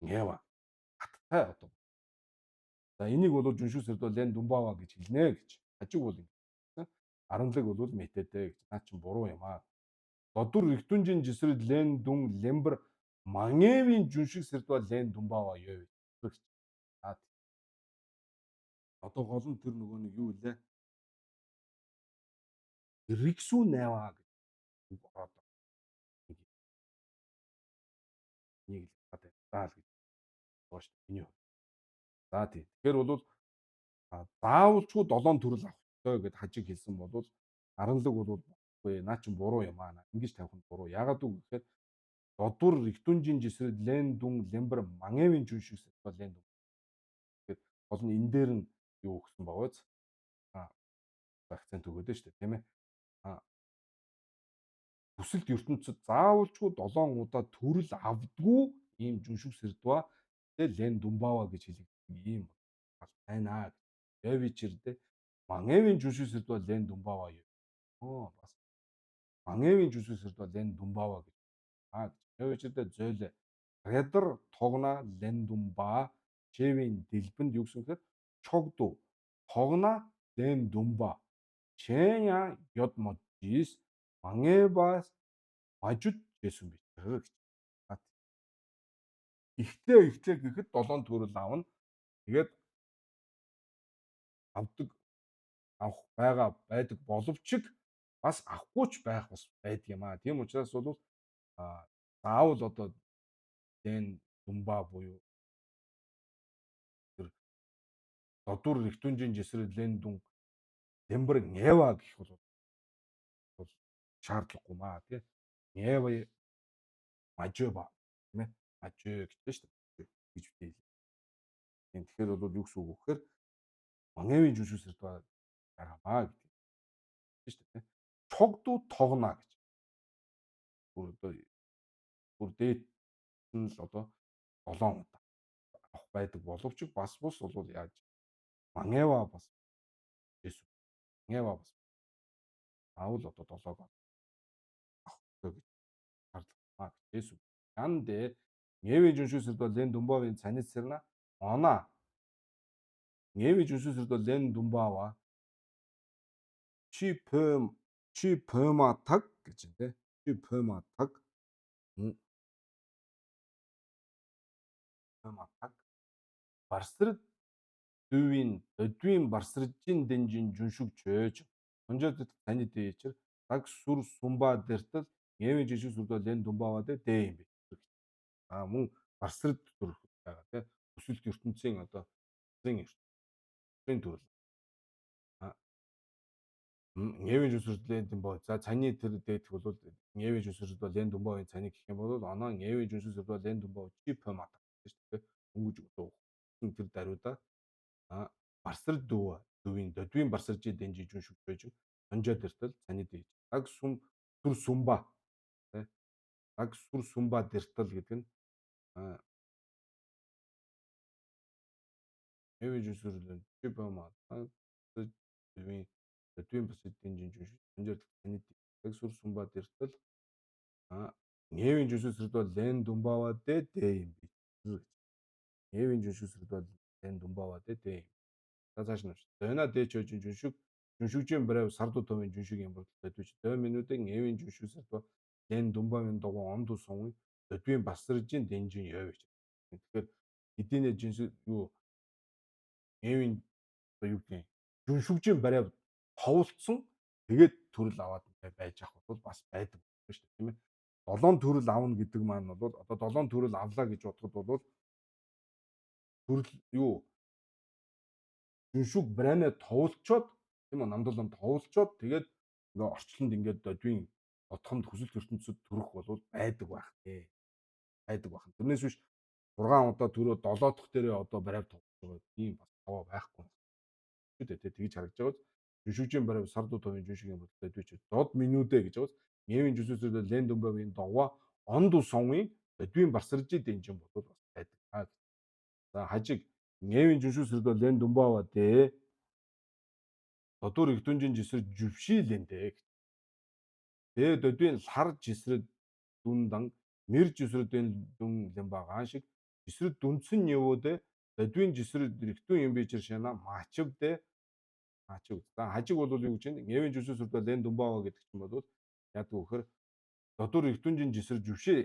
Нgeва. Хаттай одоо. За энийг бол жүншүүс сэрдөө Лен Думбава гэж хэлнэ гэж. Хажиг бол ингэ. Аранлаг бол мэтэдэ гэж. Наа чин буруу юм аа. Додуур рихтүнжийн жисрэд Лен Дун Лембер Мангевийн жүншиг сэрдөө Лен Думбава ёо. Одоо гол нь тэр нөгөө нэг юу вэ? Риксу найваа гэж ороод нэг л гадаа даал гэж боош миний. За тийм. Тэгэхээр бол заавалчгүй 7 төрөл авах ёстой гэд хажиг хэлсэн бол аранлаг бол үгүй наа чин буруу юм аа. Ингэж тавих нь буруу. Ягаад үг гэхээр додуур рихтүнжийн жисрэд Лен Дун Лембер Мангевийн жүншиг сэрдөө Лен Дун. Тэгэхээр гол нь энэ дээр нь юу өгсөн баваач? Акцент өгөөд шүү дээ, тийм ээ. Өсөлт ертөнцид заавалчгүй 7 удаа төрөл авдгүй ийм жүншиг сэрдва тэгээ Лен Думбава гэж хэлэгддэг ийм байна. Эвичэрдээ Мангевийн жүншиг сэрдва Лен Думбава юу? Бас Мангевийн жүншиг сэрдва Лен Думбава гэж. Эвичэрдээ зөөлө Редер тогна Лен Думба Чевийн дэлбэнд юу гэсэн хэрэг чогду тогна Лен Думба Чэня ёд модис Мангевас мажууд гэсэн биш гэж. Ихтэй гэхэд 7 төрөл авна. Тэгээд авах байдаг боловч бас авахгүй ч байх бас байдаг юм аа. Тийм учраас бол заавал одоо Лен Думба буюу тэр додуур Рихтүнжийн жисрэл Лен Дун Лембэр Нєва гэх бол шаардлагагүй маа тий. Нєва Мажеба тийм ээ. Мажэ гэж байна шүү дээ. Гэж хэлээ. Тэгэхээр бол юу гэсэн үг вэ гэхээр Мангэвийн жүжигсэрд байгаамаа гэдэг шүү дээ. Чогдуу тогно гэж. Бүр дээд нь л одоо 7 удаа авах байдаг боловч бас бус бол яаж Мангэва бас Есүс Мангэва бас аавал одоо 7-ог авах гэж шаардлагатай гэж Есүс. Янде Нєвийн жүжигсэрд бол Лен Думбавын цаницэрна она Нєвийн жүжигсэрд бол Лен Думбава чи пөма таг гэж байна те. Чи пөма таг пөма таг барсрад өдвийн барсржийн дэнжин жүншүг чөөж онжоод таны дээчэр так сүр сумба дэртэл Нєвийн жүжигсэрд бол Лен Думбава дэ юм бэ. Мөн барсрад төрөх байгаа те. Өсөлт ертөнцийн одоо ертөнцийн төрөл. Нєвийн жүжигсэрд Лен Думбава за цаны тэр дээдх бол Нєвийн жүжигсэрд бол Лен Думбавын цаны гэх юм бол оноо Нєвийн жүжигсэрд бол Лен Думбава чи пөма таг гэж шүү дээ. Өнгөж одоо тэр даруйда барсрад дөвийн барсаржийн дэнжин жүншүг чөөж онжоод дэртэл цаны дээж. Так сүр сумба тий. Так сүр сумба дэртэл гэдэг нь Нєвийн жүжигсэрд чи пөма таг дөвийн барсаржийн дэнжин жүншүг онжоод цаны дээж. Так сүр сумба дэртэл Нєвийн жүжигсэрд бол Лен Думбава дэ юм би. Нєвийн жүжигсэрд бол Лен Думбава дэ юм. За цааш нь. Зөна дэ чөөж жүншүгжийн брэв сарду төвийн жүншиг юм бол төдвч 2 минутын Нєвийн жүжигсэрд бол Лен Думбавын догоо онду сунгийн төдвийн басржийн дэнжин явж. Тэгэхээр эдийн жинсэг юу Нєвийн юу гэх жүншүгжийн брэв товлцсон тэгээд төрөл аваад байж ах бол бас байдаг шүү дээ тийм ээ. 7 төрөл авна гэдэг маань бол одоо 7 төрөл авлаа гэж бодоход бол төрөл юу жүншүг брэне товлцоод тийм үү намдуулан товлцоод тэгээд ингээ орчлонд ингээд додвийн отхомд хүсэлт ертөнцид төрөх бол байдаг байх тий. Байдаг байх. Тэрнээс биш 6 удаа төрөө 7 дахь дээрээ одоо барайв тоглож байгаа тийм бас таваа байхгүй. Шүү дээ тэгж харагдаж байгааз жүншүгжийн барайв сарду товын жүншиг юм бол додвич дод минутэ гэж байгааз Нєвийн жүжигсэрд Лен Думбавын догоо онду сонгийн додвийн барсаржийн дэнжин бол бас байдаг. За хажиг Нєвийн жүжигсэрд Лен Думбава дэ додуур Рихтүнжийн жисрэл жүвшийлэндэ. Дэ додвийн лар жисрэл дүндан мэр жисрэл дүн лэмбагаан шиг жисрэл дүнсэн Нєводэ додвийн жисрэл Рихтүн юм бичэр шана мачвдэ мачв. За хажиг бол юу гэж байна? Нєвийн жүжигсэрд Лен Думбава гэдэг чинь бол яг вөхөр додуур Рихтүнжийн жисрэл жүвшээ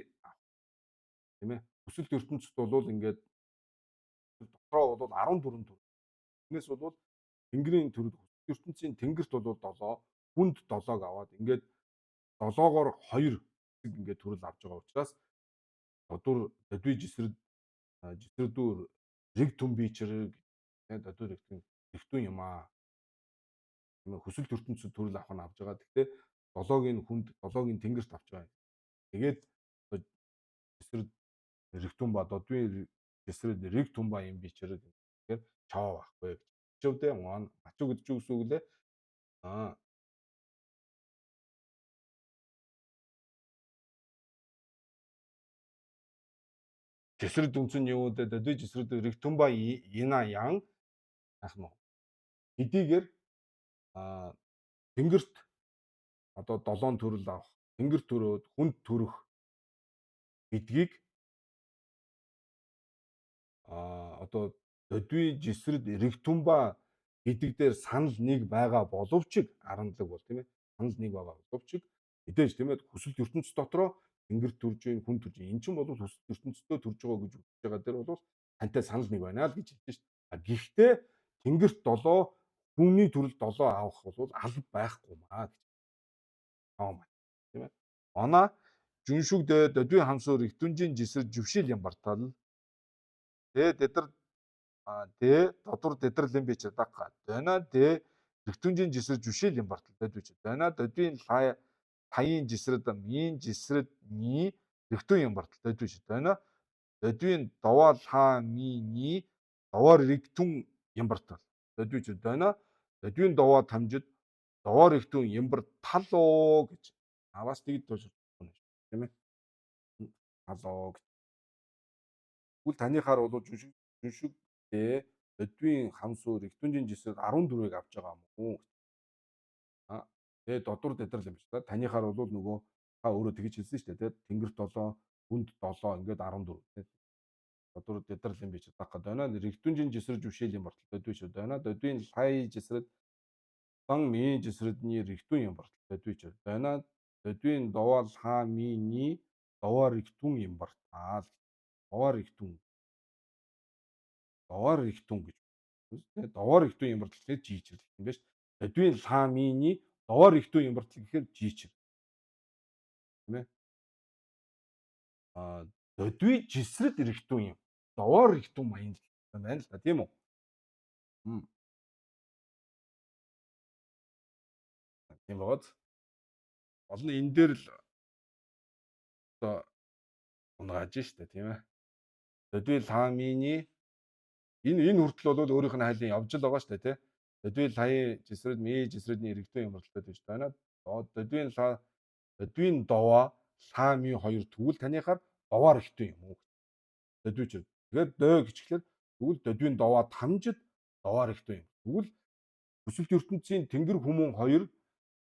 тийм ээ. Хүсэлт ертөнцид бол ингээд дотроо бол 14 төр. Энэс бол тэнгэрийн төрөл ертөнцийн тэнгэрт бол 7, хүнд 7-г аваад ингээд 7-гоор 2 ингээд төрөл авч байгаа учраас додуур додвий жисрэлдүүр риг түмбичрэг додуур рихтүн юм аа. Хүсэлт ертөнцид төрөл авах нь авж байгаа. Гэхдээ 7-гийн хүнд 7-гийн тэнгэрт авч байгаа. Тэгээд жисрэл рихтүн ба додвийн жисрэл риг түмба юм бичрэг тэгэхээр чаваа байхгүй гэж. Чөвдөө мачуу гэж юу гэсэн үг лээ? Жисрэл дүнсэн юуд додвий жисрэл риг түмба ина ян ах нь хэдийгээр тэнгэрт одоо 7 төрөл авах тэнгэр төрөөд хүнд төрөх гэдгийг одоо додвий жисрэл ригтүмба гэдэг дээр санал нэг байгаа боловч 17 бол тийм ээ санал нэг байгаа боловч мэдээж тийм ээ хүсэлт ертөнцийн дотроо тэнгэр төрж ийн хүн төрж ийн. Эн чинь бол хүсэлт ертөнцийн төрж байгаа гэж үзэж байгаа дээр бол тантай санал нэг байна л гэж хэлсэн шүү дээ. Гэхдээ тэнгэрт 7 хүний төрөл 7 авах бол алба байхгүй маа гэж. Тийм ээ. Оноо 준슈대 더뒤 함소리 둔진 짓을 줍실 염버탈 대 대들 대 도토르 대들림 비치 딱가 되나 대 득둔진 짓을 주실 염버탈 대두지 되나 더뒤 타인 짓을 더 미인 짓을 니 득둔 염버탈 대두지 되나 더뒤 도와 타미니 도와 릭퉁 염버탈 대두지 되나 더뒤 도와 탐짓 도와 릭퉁 염버탈로 гэж бас тэгж тооч тийм ээ алоо тэгвэл таныхаар бол жүншигтэй өдвийн хамсуу ректунжийн жисээр 14-ыг авч байгаа юм уу? Тэгээд додуур дэдрэл юм биш та. Таныхаар бол нөгөө та өөрөө тэгж хэлсэн шүү дээ, тийм. Тэнгэрт 7, хүнд 7 ингээд 14 тийм. Додуур дэдрэл юм биш таах гэдэг байна. Ректунжийн жисэр жүшээл юм бортол өдвөө шүү дээ. Өдвийн хай жисэрэд дан ми жисэрэдний ректун юм бортол өдвөө шүү дээ. Өдвийн довол хаа миний довоо ректун юм бортал. Довоо ректун гэж тийм довоор ихтүү юм бартал гэхээр жийчэр юм байна шүү. Өдвийн ламины довоор ихтүү юм бартал гэхээр жийчэр тийм ээ. Өдвийн жисрэд ирэхтүү юм. Довоор ихтүү маянд юм байна л да тийм үү? Тийм байгааз. Олон энэ дээр л одоо унгааж штэ тийм ээ. Өдвийн ламины энэ хүртэл бол өөрийнх нь хайлын явж л байгаа штэ тийм. Өдвийн лаян жисрэд ми жисрэдний ирэхтүү юм бартал гэж байна. Өдвийн довоо лами 2 тэгвэл таныхаар довоор ихтүү юм уу? Дөдвич. Тэгээд дөө гिचглэр тэгвэл дөдвийн довоо тамжид довоор ихтүү юм. Тэгвэл хүсэлт ертөнцийн тэнгэр хүмүүн 2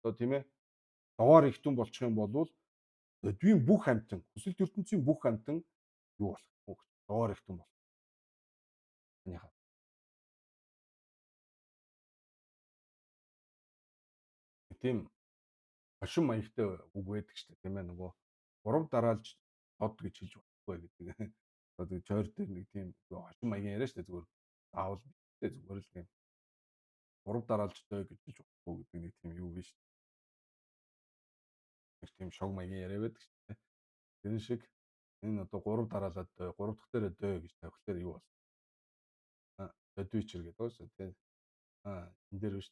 одоо тийм ээ довоор ихтэн болчих юм бол дөдвийн бүх амьтан хүсэлт ертөнцийн бүх амьтан юу болох вэ? Довоор ихтэн болох. Таныхаар. Тийм хошин маягтай үг байдаг шүү дээ тийм ээ нөгөө 3 дараалж дод гэж хэлж болохгүй гэдэг. Одоо чойр дээр нэг тийм хошин маягийн яриа шүү дээ зүгээр заавал битээ зүгээр л тийм 3 дараалж дой гэж хэлж болохгүй гэдэг нэг тийм юу биш. Нэг тийм шог маягийн яриа байдаг шүү дээ. Тэр шиг энэ одоо 3 дараалаад 3 дахь дээрээ дой гэж тавихлаар юу бол дөдвичэр гэдэг байна шүү дээ. Энэ дээр биш.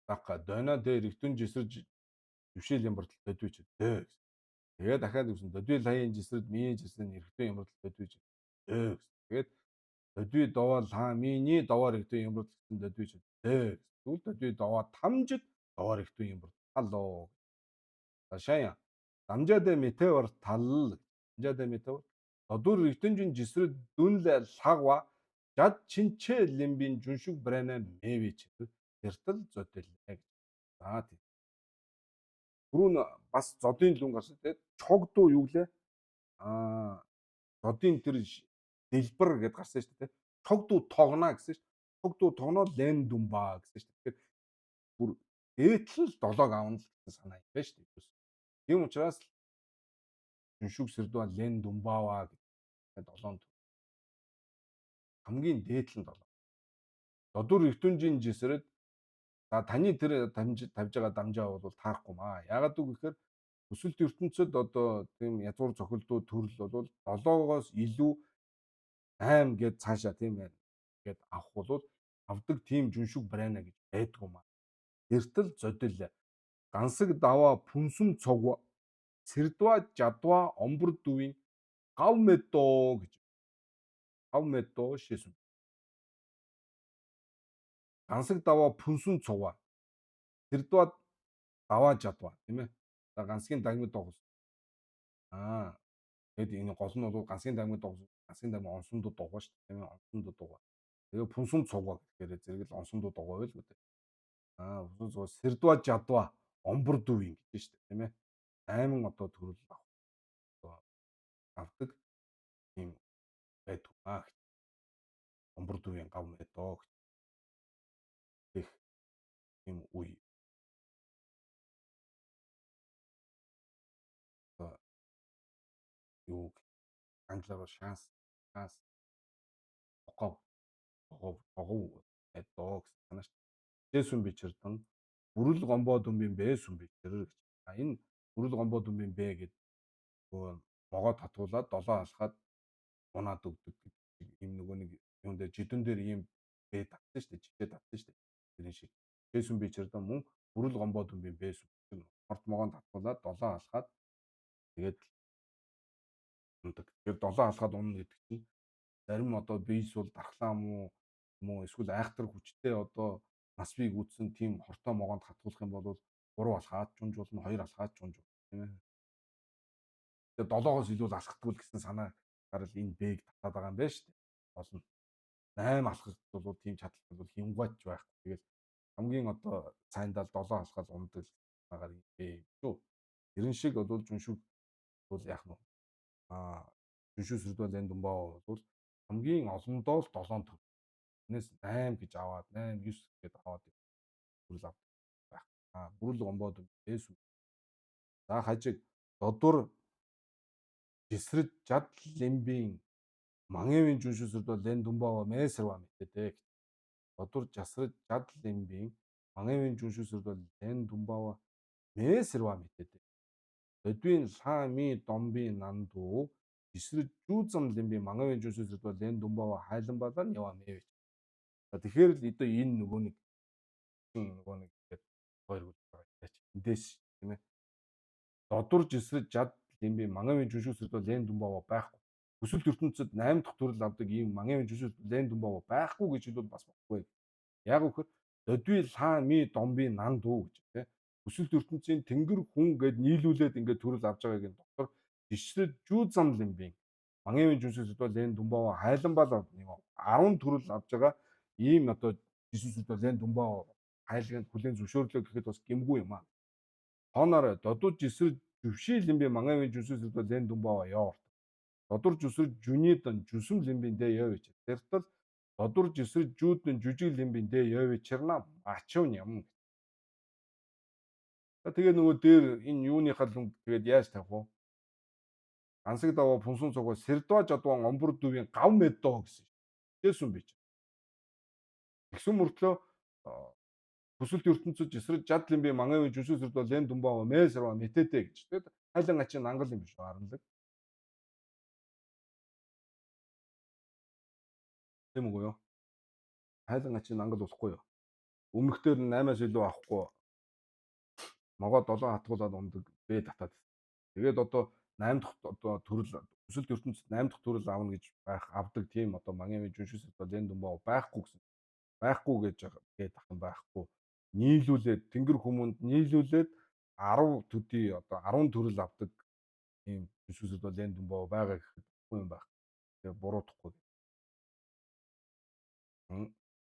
Дака дойна дээр ертүн жисэрж өвшөөл юм бартал дөдвич дөө. Тэгээд дахиад үсэн дөдвий лаян жисрэд ми жисрэн эрхтэн юм бартал дөдвич дөө. Тэгээд дөдвий довоо ламины довоор эрхтэн юм бартал дөдвич дөө. Тэгвэл дөдвий довоо тамжид довоор эрхтэн юм бартал алоо. Шаяа дамжаатай метеор тал дамжаатай метеор одуур эртэнжин жисрэд дүнлэ лагва жад чинчээ лимбин жүншиг брэна мэвич тэртэл зөтөл. Тийм. Түрүүн бас зодын лүн гарсан тийм чогдуу юу гэлээ? Зодын тэр дэлбэр гэдээ гарсан шүү дээ. Чогдуу тогноо гэсэн шүү. Чогдуу тогноо лен дүмба гэсэн шүү. Тэгэхээр бүр дээтэл 7-г аавна л гэсэн санаа юм байна шүү дээ. Тийм учраас жүншүг сэрдва лен дүмбава гэдэг 7-нд хамгийн дээтэл нь 7. Додуур ертөнжийн жисрэд за таны тэр тавьж байгаа дамжаа бол таарахгүй маа. Яагаад гэвэл өсөлт ертөнцид одоо тийм язгуур цохилдуу төрөл бол 7-оос илүү 8 гээд цаашаа тийм байна гээд авах бол авдаг тийм жүншиг брэна гэж байдгүй маа. Эртэл зодил гансаг даваа пүнсүм цогва сэрдва жадва омбор дүүийн гав мэдoo гэж. Гав мэдoo шээсэн. Гансаг даваа пүнсүм цогва сэрдва даваа жадва тийм ээ. За гансгийн дагмид догс. Тэгэд энэ гол нь бол гансгийн дагмид догс. Гансгийн дагмид онсондоо дугаа шүү дээ тийм ээ. Онсондоо дугаа. Тэгээ пүнсүм цогва гэхээр зэрэг л онсондоо дугаа байл үү. Пүнсүм цогва сэрдва жадва омбор дүүийн гэж шүү дээ тийм ээ. 8 одоо төрөл авдаг тийм байдгаа. Омбор дүүийн гав мэдoo гэх тийм үе. Юу англиар шанс огов мэдoo гэсэн санааш. Жэсүн бичэрдэн бүрэл гомбоо дүмбийн бэ сүн бичэр гэж. Энэ бүрэл гомбоо дүмбийн бэ гэдэг нөгөө могоо татуулаад долоо алхаад унаад өгдөг гэдэг ийм нөгөө нэг юм дээр жидүүн дээр ийм бээ татсан шүү дээ. Жижиг татсан шүү дээ. Тэрэн шиг. Бэсүн би чирдэ мөн бүрэл гомбоо дүмбийн бэсүн. Хорт могоон татуулаад долоо алхаад тэгээд ундаг. Тэгээд долоо алхаад унна гэдэг чинь зарим одоо бийс бол дархлаа муу эсвэл айхтар хүчтэй одоо нас бий гүйтсэн тийм хортой могоонд хатгуулах юм бол 3 алхаад чунж болно, 2 алхаад чунж болно тийм ээ. Тэгээд 7-оос илүү алхахгүй л гэсэн санаа гарал энэ бээг татаад байгаа юм байна шүү дээ. Олон 8 алхахд бол тийм чадaltaй бол хямгаач байхгүй. Тэгээд хамгийн одоо цаандаа 7 алхаад ундаг агаар юм бэ шүү. Тэрэн шиг бол жүншүг бол яах нь жүншүү сүрдэл энэ Думбаа бол хамгийн олондоо л 7 төв. Энэс 8 гэж аваад 8 9 гэдээ аваад бүрэл авдаг байх. Бүрэл гомбоод бэс. За хажиг додуур жисрэж жад лимбийн Мангевийн жүншүү сүрдэл энэ Думбаа месэрва мэддэг. Додуур жасраж жад лимбийн Мангевийн жүншүү сүрдэл энэ Думбаа месэрва мэддэг. Өдвийн лами домбийн нанду жисрэж жүүзам лимбийн Мангевийн жүншүү сүрдэл энэ Думбаа хайлан балаа ява мэвэж. Тэгэхээр л одоо энэ нөгөө нэг гэдэг хоёр хөл байгаа ч эндээс тийм ээ. Додуур жисрэж жад лимбийн Мангевийн жүншүү сүрдэл энэ Думбаа байхгүй. Хүсэлт ертөнцид 8 дахь төрөл авдаг ийм Мангевийн жүншүү сүрдэл энэ Думбаа байхгүй гэж хэлвэл бас баггүй. Яг үхээр додвий лами домбийн нанду гэж тийм. Хүсэлт ертөнцийн тэнгэр хүн гэд нийлүүлээд ингээд төрөл авч байгааг энэ доктор жишрээд жүүзам лимбийн Мангевийн жүншүү сүрдэл энэ Думбаа хайлан бал 10 төрөл авч байгаа ийм одоо жүншүү сүрдэл энэ Думбаа хайлганд хүлэн зөвшөөрлөө гэхэд бас гэмгүй юм аа. Хооноор додууд жисрэж жүвший лимбийн Мангевийн жүншүү сүрдэл энэ Думбаа яваарт. Додуур жисрэж жүнидан жүсүм лимбийн дэ явж. Тэртэл додуур жисрэж жүүдэн жүжиг лимбийн дэ явж чирна ачуун юм. Тэгээ нөгөө дээр энэ юуныхаа л тэгээд яаж тавих вэ? Ансаг даваа пунсын цугаа сэрдва жадван омбор дүвийн гав мэддоо гэсэн. Тэсүн бич. Тэгсэн мөртлөө хүсэлт ертөнцөд жисрэж жад лимбийн Мангевийн жүншүү сүрдэл энэ Думбаа месэрва мэтэтэ гэж. Тэгээд хайлан ачин ангал юм биш үү харанлаг. Тийм үгүй юу? Хайлан ачин ангал болохгүй юу? Өмнөхдөр нь 8-аас илүү авахгүй могоо 7 хатгуулаад ундаг бэ татаад. Тэгээд одоо 8 дахь одоо төрөл хүсэлт ертөнцид 8 дахь төрөл авна гэж авдаг тийм одоо Мангевийн жүншүү сүрдэл энэ Думбаа байхгүй гэсэн. Байхгүй гэж гээд ах юм байхгүй. Нийлүүлээд тэнгэр хүмүүнд нийлүүлээд 10 төдий одоо 10 төрөл авдаг ийм жүншүү сүрдэл энэ Думбаа байгаа гэхэд юм байх. Тэгээ буруудахгүй.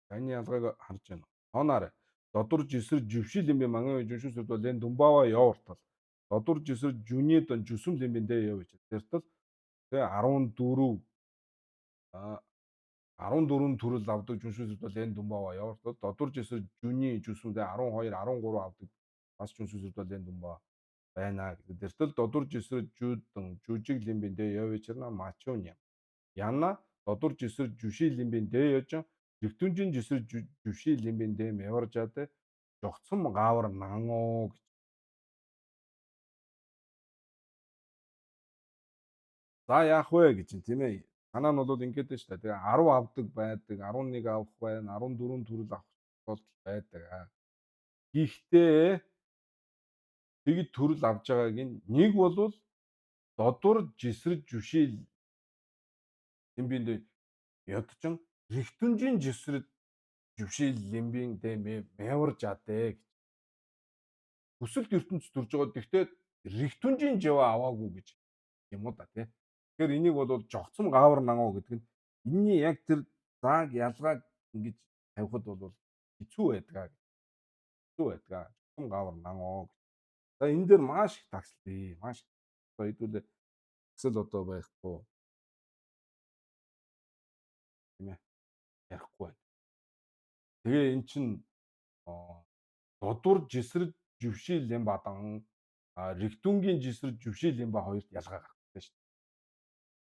Таны ялгааг харж байна. Хооноор додуур жисрэж жившил лимбийн Мангевийн жүншүү сүрдэл энэ Думбаа явартал. Додуур жисрэж жүниэдэн жүсүм лимбийн дэ явж. Тэртэл тэгээ 14 төрөл авдаг жүншүү сүрдэл энэ Думбаа явартал. Додуур жисрэж жүний жүсүмдээ 12 13 авдаг бас жүншүү сүрдэл энэ Думбаа байна. Тэртэл додуур жисрэж жүүдэн жүжиг лимбийн дэ явж чирна мачуун юм. Яна додуур жисрэж жүший лимбийн дэ яж Рэгтүнжин жисрэж жүший лимбийн дэ мяваржаад жогцсон гаавар нангоо гэж. За яах вэ гэж юм тийм ээ. Санаа нь бол ингэж дээ шүү дээ. Тэгээ 10 авдаг байдаг, 11 авах байна, 14 төрөл авах бол байдаг. Гэхдээ тэгэд төрөл авж байгааг нэг бол додуур жисрэж жүший лимбийн дэ ядчин Рэгтүнжин жисрэж жүший лимбийн дэ мяварж адэ гэж. Хүсэлт ертөнцид төрж байгаа. Гэхдээ Рэгтүнжин жава аваагүй гэж юм уу да тий. Тэгэхээр энийг бол жогцом гаавар нангоо гэдэг нь энэний яг тэр зааг ялгааг ингэж тавихад бол хэцүү байдаг. Хэцүү байдаг. Жогцом гаавар нангоо. За энэ дээр маш их тагслаа. Маш одоо хэдүүлээ тагсал одоо байхгүй. Тийм ээ. Ярихгүй байна. Тэгээ эн чин додуур жисрэж живший лимбадан Рэгтүнгийн жисрэж живший лимба хоёрт ялгаа гаргах гэдэг шүү дээ.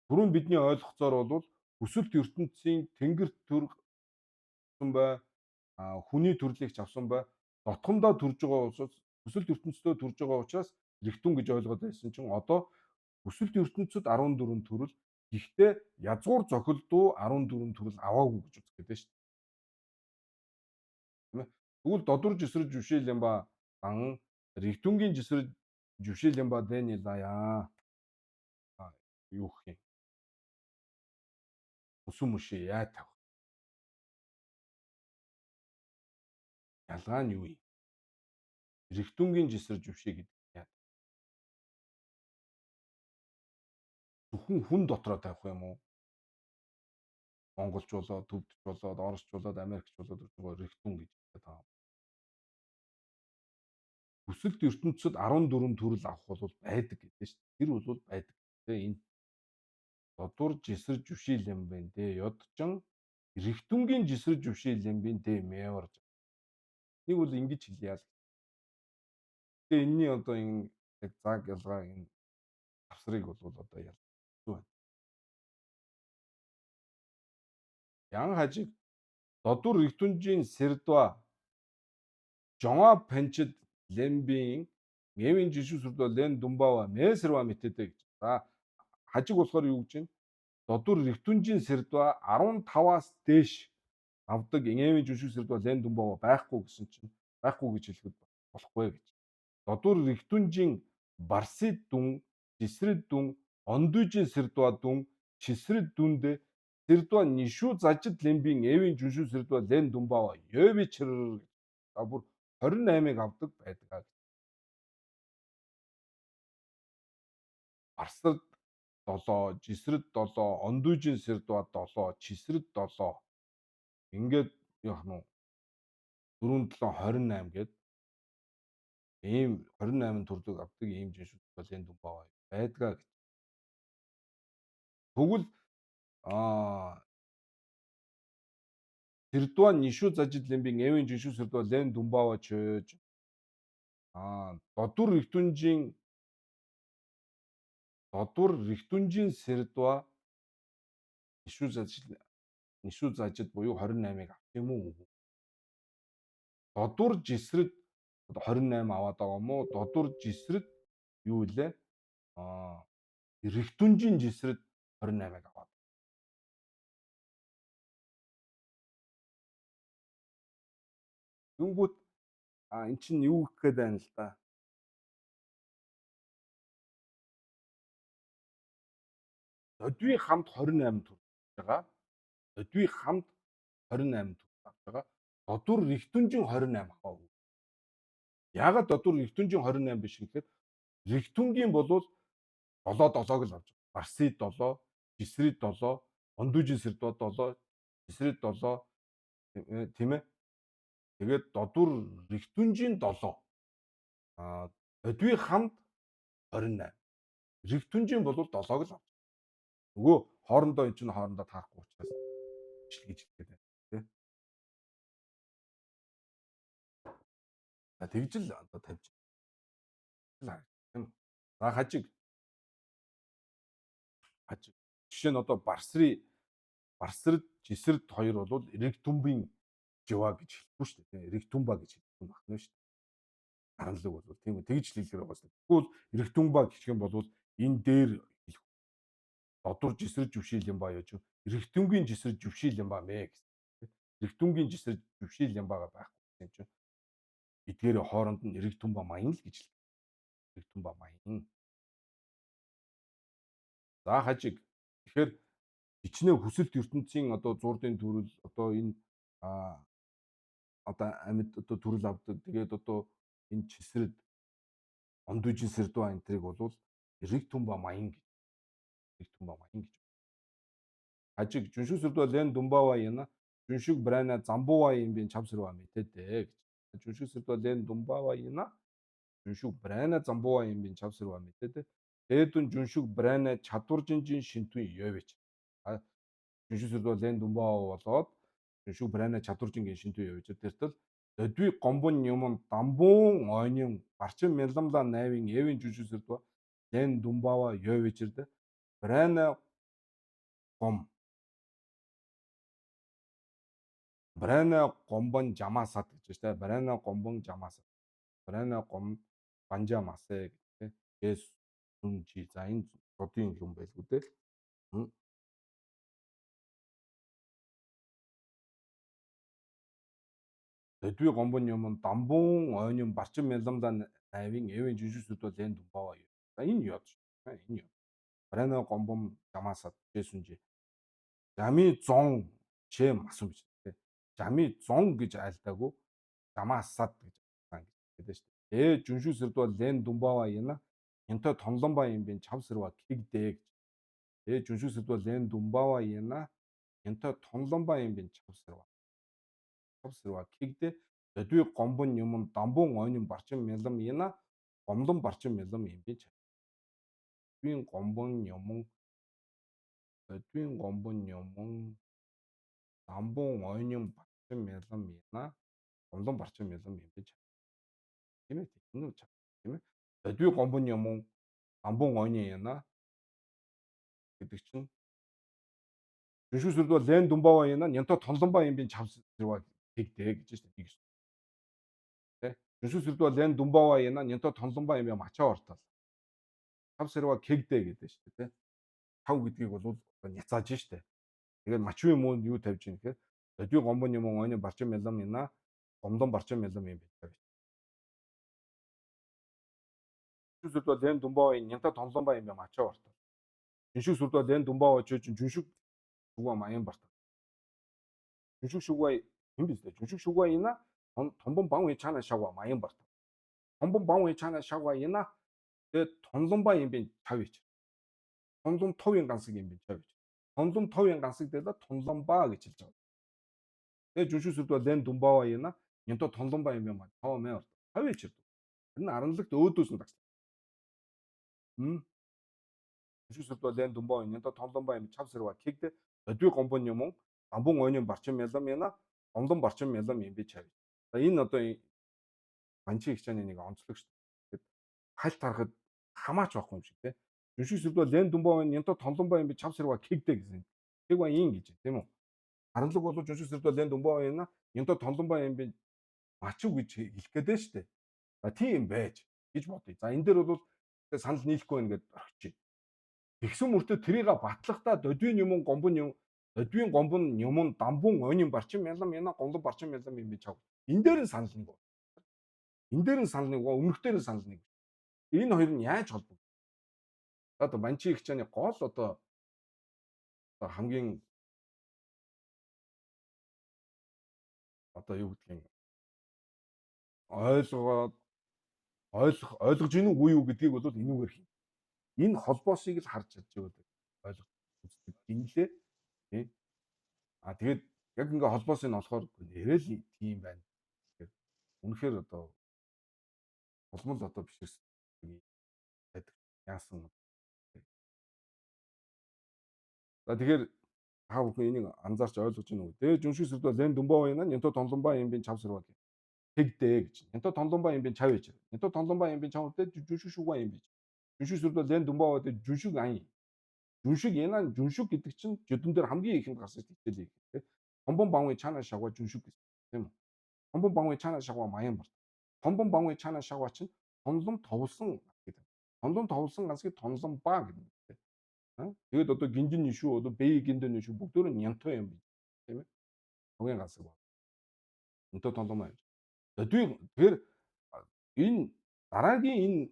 Түрүүн бидний ойлгоцоор бол хүсэлт ертөнцийн тэнгэрт төрсөн бай хүний төрлийг ч авсан бай дотгондоо төрж байгаа учраас хүсэлт ертөнцийн төрж байгаа учраас Рэгтүн гэж ойлгоод байсан чинь одоо Хүсэлт ертөнцид 14 төрөл, гэхдээ язгуур зохилдуу 14 төрөл аваагүй гэж үзэх гэдэг шүү дээ. Тийм ээ. Тэгвэл додор жисрэж жишээл юм ба дан ректунгийн жисрэж жишээл юм ба дэни лаяа. Юу гэх юм? Өсөн мөшөө яа тавих. Ялгаа нь юу юм? Ректунгийн жисрэж жишээ гэдэг яа. Зөвхөн хүн дотроо тавих юм уу? Монголч болоод, төвдч болоод, оросч болоод, Америкч болоод ректун гэж байгаа. Хүсэлт ертөнцид 14 төрөл авах бол байдаг гэдэг шүү дээ. Тэр бол байдаг. Тэгээ энэ додуур жисрэж жишээл юм байна дээ. Ёдчин ректунгийн жисрэж жишээл юм байна дээ. Мэварж. Нэг бол ингэж хэлье яа. Тэгээ энэний одоо энэ яг заг ялгаа энэ авсрыг бол одоо ялгаа. Ян хажиг додуур ректунжийн сэрдва Жонга панчид лембийн Мэвийн жишүү сүрдөө лен думбава месэрва мэтэдэг гэж. За хажиг болохоор юу гэж байна? Додуур ректунжийн сэрдва 15-аас дээш авдаг Мэвийн жишүү сүрдөө лен думбава байхгүй гэсэн чинь байхгүй гэж хэлэхэд болохгүй гэж. Додуур ректунжийн барсид дүн, жисрэд дүн, ондүйжийн сэрдва дүн, чисрэд дүндэ сэрдва нишүү зажид лембийн Мэвийн жишүү сүрдөө лен думбава ёвичэр бүр 28-ыг авдаг байдаг. Барсад 7, жисрэд 7, ондүйжийн сэрдва 7, чисрэд 7. Ингээд яах нь 4 7 28 гээд ийм 28 төрлөг авдаг ийм жишүүд бол энэ дүн байдгаа гэж. Тэгвэл сэрдва нишүү зажид лембийн Мэвийн жишүү сэрдва лен думбава чөөж додуур ректунжийн сэрдва нишүү зажид буюу 28-ыг авах юм уу? Додуур жисрэд 28 аваад байгаа юм уу? Додуур жисрэд юу вэ? Ректунжийн жисрэд 28-ыг аваад. Юнгут эн чинь юу гэх гээд байна л да. Додвийн хамт 28 төр байгаа. Додвийн хамт 28 төр авч байгаа. Додуур ректунжийн 28 аваагүй. Яагаад додуур ректунжийн 28 биш гэхээр ректунгийн болвол 7-7-г л авч байгаа. Барсид 7, жисрэд 7, ондүйжийн сэрдва 7, жисрэд 7 тийм ээ. Тэгээд додуур ректунжийн 7. Додвийн хамт 28. Ректунжийн болвол 7-г л авч. Нөгөө хоорондоо эн чинь хоорондоо таарахгүй учраас бичлэгэж хэлгээд байна тийм. За тэгж л одоо тавьж байна. Тийм. За хажиг. Жишээ нь одоо барсрд жисрд хоёр бол ректумбын жива гэж хэлэхгүй шүү дээ. Ректумба гэж хэлэх юм байна шүү дээ. Харанлаг бол тийм үү. Тэгж хэлэхээр байгаа шүү дээ. Тэгвэл ректумба гэх юм бол энэ дээр додуур жисрэж жишээл юм ба яаж ректунгийн жисрэж жишээл юм ба мэ гэсэн. Ректунгийн жисрэж жишээл юм байгаа байхгүй юм чинь. Эдгээр хооронд нь ректумба маян л гэж хэлдэг. Ректумба маян. За хажиг. Тэгэхээр хичнээн хүсэлт ертөнцийн одоо зурдын төрөл одоо энэ одоо амьд одоо төрөл авдаг. Тэгээд одоо энэ чисрэд ондүйжийн сэрдва энтриг бол ректумба маян гэж. Ректумба маян гэж. Хажиг жүншүү сэрдва лен думбава яна жүншиг брана замбува юм би чавсрва мэтэдэ гэж. Жүншиг сэрдва лен думбава яна жүншиг брана замбува юм би чавсрва мэтэдэ. Дээдүн жүншиг брана чадваржинжин шинтүн ёвич. Жүншиг сэрдва лен думбава болоод жүншиг брана чадваржингийн шинтүн ёвич. Тэртэл додви гомбон юмон дамбуун ойнын барчин мэлламла найвын Мэвийн жүншиг сэрдва лен думбава ёвичэрдэ брана Брана гомбон жамаасад гэж байна. Брана гомбон жамаасад. Брана гом банжа масэ гэх тийм. Гэс сүнжи за энэ Одын юм байлгүй дээ. М. Төдий гомбон юм дамбун ойнын барчин мялламда найвын эвэн жүжигсүүд бол энэ думбаа юу. За энэ юу яаж. Энэ юу. Барайна гомбон жамаасаад жээсүнжи. Жами 100 чэм асуу гэж тэ. Жами 100 гэж айлдаагүй жамаасаад гэж сан гэж хэлдэг шүү дээ. Жүншүүсэрд бол лен думбава яна энто тонломба юм бин чавсэрва кигдээ гэж. Жүншүүсэрд бол лен думбава яна энто тонломба юм бин чавсэрва кигдээ. Төдий гомбон юм дамбун ойнын барчин мялам яна гомдон барчин мялам юм бин чав. Төдий гомбон юм дамбун ойнын барчин мялам яна гомдон барчин мялам юм бин чав. Тийм ээ. Энэ чав. Тийм ээ. Төдий гомбон юм дамбун ойны яна гэдэг чинь жүншүүсэрд бол лен думбава яна нянто тонломба юм бин чавсэрва кигдээ гэж шүү дээ. Тэ. Жүншүүсэрд бол лен думбава яна нянто тонломба юм бин мачаа ортол. Чавсэрва кигдээ гэдэг шүү дээ. Чав гэдгийг бол няцааж штэ. Тэгээд мачгүй муунд юу тавьж ийн гэхээр төдий гомбон юм ойны барчин мялам яна гомдон барчин мялам юм бин тавьж. Жүншүүсэрд бол лен думбава нянто тонломба юм бин мачаа ортол. Жүншүүсэрд бол лен думбава ч жүншүг шугва маян бартал. Жүншүг шугва юм биш дээ. Жүншүг шугва яна томбон бан уй чана шагва маян бартал. Томбон бан уй чана шагва яна тэгээд тонломба юм бин тавьж. Тонлом товын гансаг юм бин тавьж. Тонлом товын гансаг дээр тонломба гэж хэлж байгаа. Тэгээд жүншүүсэрд бол лен думбава яна нянто тонломба юм бин тоо мэ орт. Тавьж. Энэ аранлагт өөдөөс нь тагс. Жүншүүсэрд бол лен думбава нянто тонломба юм чавсэрва кигдээ. Төдий гомбон юм дамбун ойнын барчин мялам яна гомдон барчин мялам юм би чав. За энэ одоо банчи хичээний нэг онцлог шүү дээ. Хальт харахад хамаач байхгүй юм шиг тий. Жүншүүсэрд бол лен думбава нянто тонломба юм би чавсэрва кигдээ гэсэн. Тэг ба ин гэж тийм үү. Харанлаг бол жүншүүсэрд бол лен думбава яна нянто тонломба юм би мачуу гэж хэлэх гээд дээ шүү дээ. За тийм байж гэж бодъё. За энэ дээр бол санал нийлэхгүй байна гэдээ орчих. Тэгсэн мөртөө тэрийг батлахдаа додвийн гомбон юм дамбун ойнын барчин мялам яна гомдон барчин мялам юм би чав. Энэ дээр нь санал нэг. Энэ дээр нь санал нэг, өмнөх дээр нь санал нэг. Энэ хоёр нь яаж холбогдов? Одоо банчи хичээний гол одоо хамгийн одоо юу гэдгийг ойлгож гин үгүй юу гэдгийг бол энүүгээр хин. Энэ холбоосыг л харж чадж байгаа ойлгох үздэг гинлээ. Тийм. Тэгээд яг ингээ холбоосыг нь олохоор нэрэл тийм байна. Тэгэхээр үнэхээр одоо улмал одоо биш байдаг. Яасан. За тэгэхээр та бүхэн энийг анзаарч ойлгож байна уу? Тэгээд жүншүүсэрд бол лен думбава яна нянто тонломба юм бин чавсэрва тэгдээ гэж. Нянто тонломба юм бин чав гэж. Нянто тонломба юм бин чавтай жүншүг шугва юм бич. Жүншүүсэрд бол лен думбава гэдэг жүншүг ан. Жүншүг яна жүншүг гэдэг чинь жөдөн дээр хамгийн ихэнд гарсан хичээлээ гэх. Томбон бан уй чана шагва жүншүг гэсэн. Тийм үү? Томбон бан уй чана шагва маян бар. Томбон бан уй чана шагва чинь тонлом товлсон гэдэг. Тонлом товлсон гансыг тонлом ба гэдэг. Тэгээд одоо гинжин нишүү одоо бэй гиндэн нишүү бүгдөө нянто юм бий. Тийм ээ. Хогийн гансаг ба. Нянто тонлом аа. Тэгэхээр энэ дараагийн энэ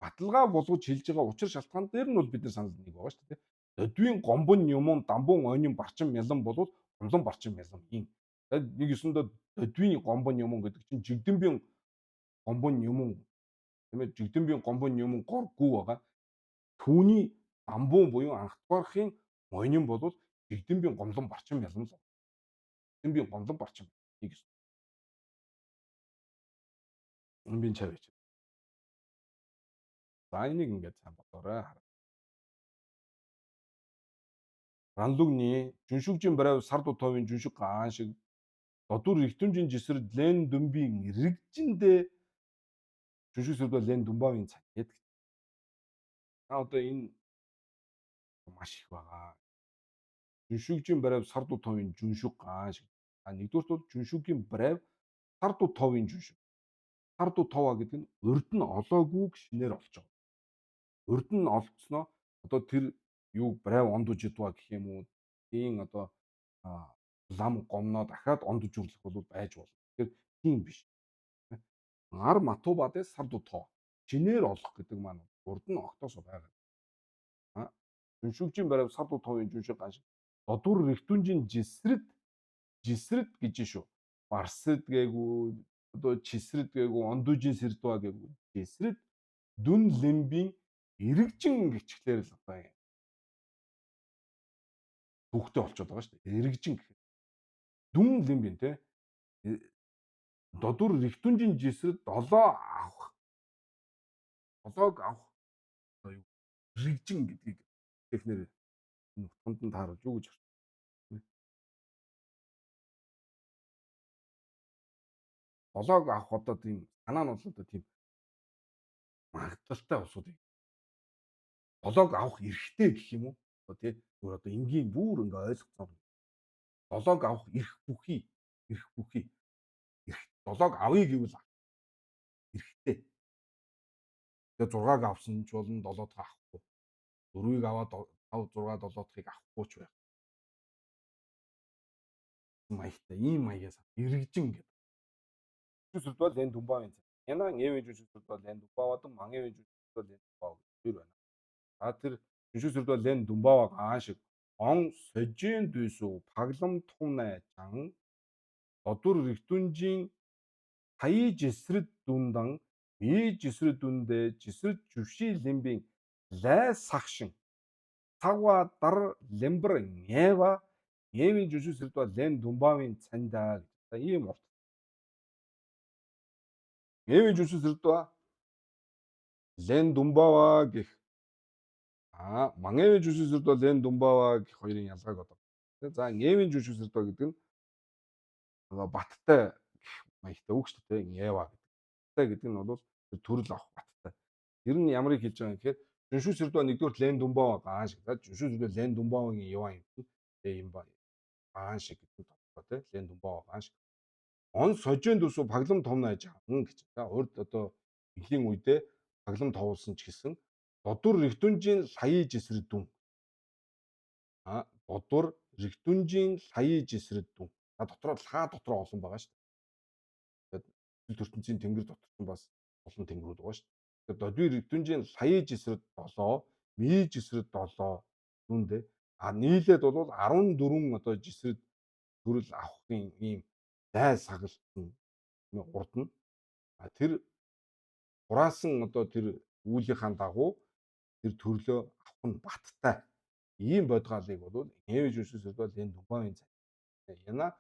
баталгаа болгож хэлж байгаа учир шалтгаан дээр нь бол бид нар санал нэг байгаа шүү дээ. Додвийн гомбон юм дамбун ойнын барчин мялан болвол гомлон барчин мялан юм. Тэгээд нэг ёсондоо додвийн гомбон юм гэдэг чинь жигдэмбийн гомбон юм. Тийм ээ, жигдэмбийн гомбон юм горгүй байгаа. Түүний дамбун буюу анхдугаархын ойнын болвол жигдэмбийн гомлон барчин мялан л. Жигдэмбийн гомлон барчин нэг ёс. Бин чавж. За энийг ингээд сайн бодоорой. Ранлугны жүншүгжин барай сард утовын жүншүг гаан шиг додуур эртэмжийн жисэр лен дүмбийн ирэгжиндээ жүншүгсэрд бол лен дүмбавын цаг гэдэг. Одоо энэ маш их байгаа. Жүншүгжин барай сард утовын жүншүг гаан шиг. Нэгдүгürt бол жүншүгийн барай сард утовын жүншүг. Сард утова гэдэг нь урд нь олоогүй шинээр олж байгаа. Урд нь олдсноо одоо тэр юу брав ондожидва гэх юм уу? Тийм одоо лам гомноо дахиад ондожирлэх бол байж болно. Тэгэхээр тийм биш. Ар матубадэ сардутоо. Чинээр олох гэдэг маань урд нь огтоосоо байгаа. Жүншүүгчийн барав сардутоогийн жүншиг гаш. Додуур ректүнжийн жисрэд гэж шүү. Барсэд гээгүй одоо чисрэд гээгүй ондужийн сэрдва гээгүй. Жисрэд дүн лимбийн иргэжин гिचглэр л одоо юм. Хүүхдээ болчиход байгаа шүү дээ. Иргэжин гэх. Дүн лимбийн те. Додуур ректүнжийн жисрэд долоог авах одоо юу иргэжин гэдгийг технэр утганд нь тааруулж юу гэж байна. Долоог авах одоо тийм санаа нь бол одоо тийм магадaltaй усуудыг долоог авах эрхтэй гэх юм уу? Одоо тий зүгээр одоо энгийн бүр ингээ ойлгоцсон. Долоог авах эрх бүхий долоог авъя гэвэл эрхтэй. Тэгээ 6-г авсан ч болно 7-ыг авахгүй. 4-ийг аваад 5 6 7-ыг авахгүй ч байх. Маягтай ийм маягаас иргэжин гэдэг. Жүсрд бол энэ дүмбаавын цай. Янаа эвэн жүсрд бол энэ дүмбааваад мангэвэн жүсрд бол энэ дүмбаав гэж байна. Тэр жүсрд бол энэ дүмбааваг аашиг он сожийн дүйсүү паглам тумнай жан додур ректүнжийн хаяи жисрэд дүндан ми жисрэд дүндэ жисрэд жүши лимбийн лай сахшин цагва дар лембэр нєва нєвийн жүшүсрд бол лен дүмбаавын цандаа гэж ийм урт. Нєвийн жүшүсрд ба лен дүмбаава гэх мангэвийн жүшүсрд бол лен дүмбаава гэх хоёрын ялгааг одоо. За нєвийн жүшүсрд гэдэг нь баттай гэх маягтай үг шүү дээ. Нєва гэдэг нь бол төрөл авах баттай. Тэр нь ямарыг хэлж байгаа юм гэхээр жүншүүсрд ба нэгдүгээр лен дүмбаава гаан шиг. Жүншүүсрд лен дүмбаавын ява юм. Ийм ба гаан шиг гэдэг тодорхой тий лен дүмбаава гаан шиг. Он сожийн дүүсүү паглам томноо гэж гэж. За урд одоо эхлийн үедээ паглам товуулсан ч гэсэн додур ректүнжийн саяи жисрэд дүн. Додур ректүнжийн саяи жисрэд дүн. Дотроо дотроо олон байгаа шүү дээ. Тэгээд ертөнцийн тэнгэр дотор ч бас олон тэнгэрүүд байгаа шүү дээ. Тэгээд додур ректүнжийн саяи жисрэд 7, ми жисрэд 7 дүндээ нийлээд бол 14 одоо жисрэд төрөл авахын ийм зай сагалсан урд нь тэр хураасан одоо тэр үүлийнхаа дагуу тэр төрлөө авах нь баттай. Ийм бодгаалыг бол нєвийн жүшүсрд бол энэ дүмбаавын цай. Яна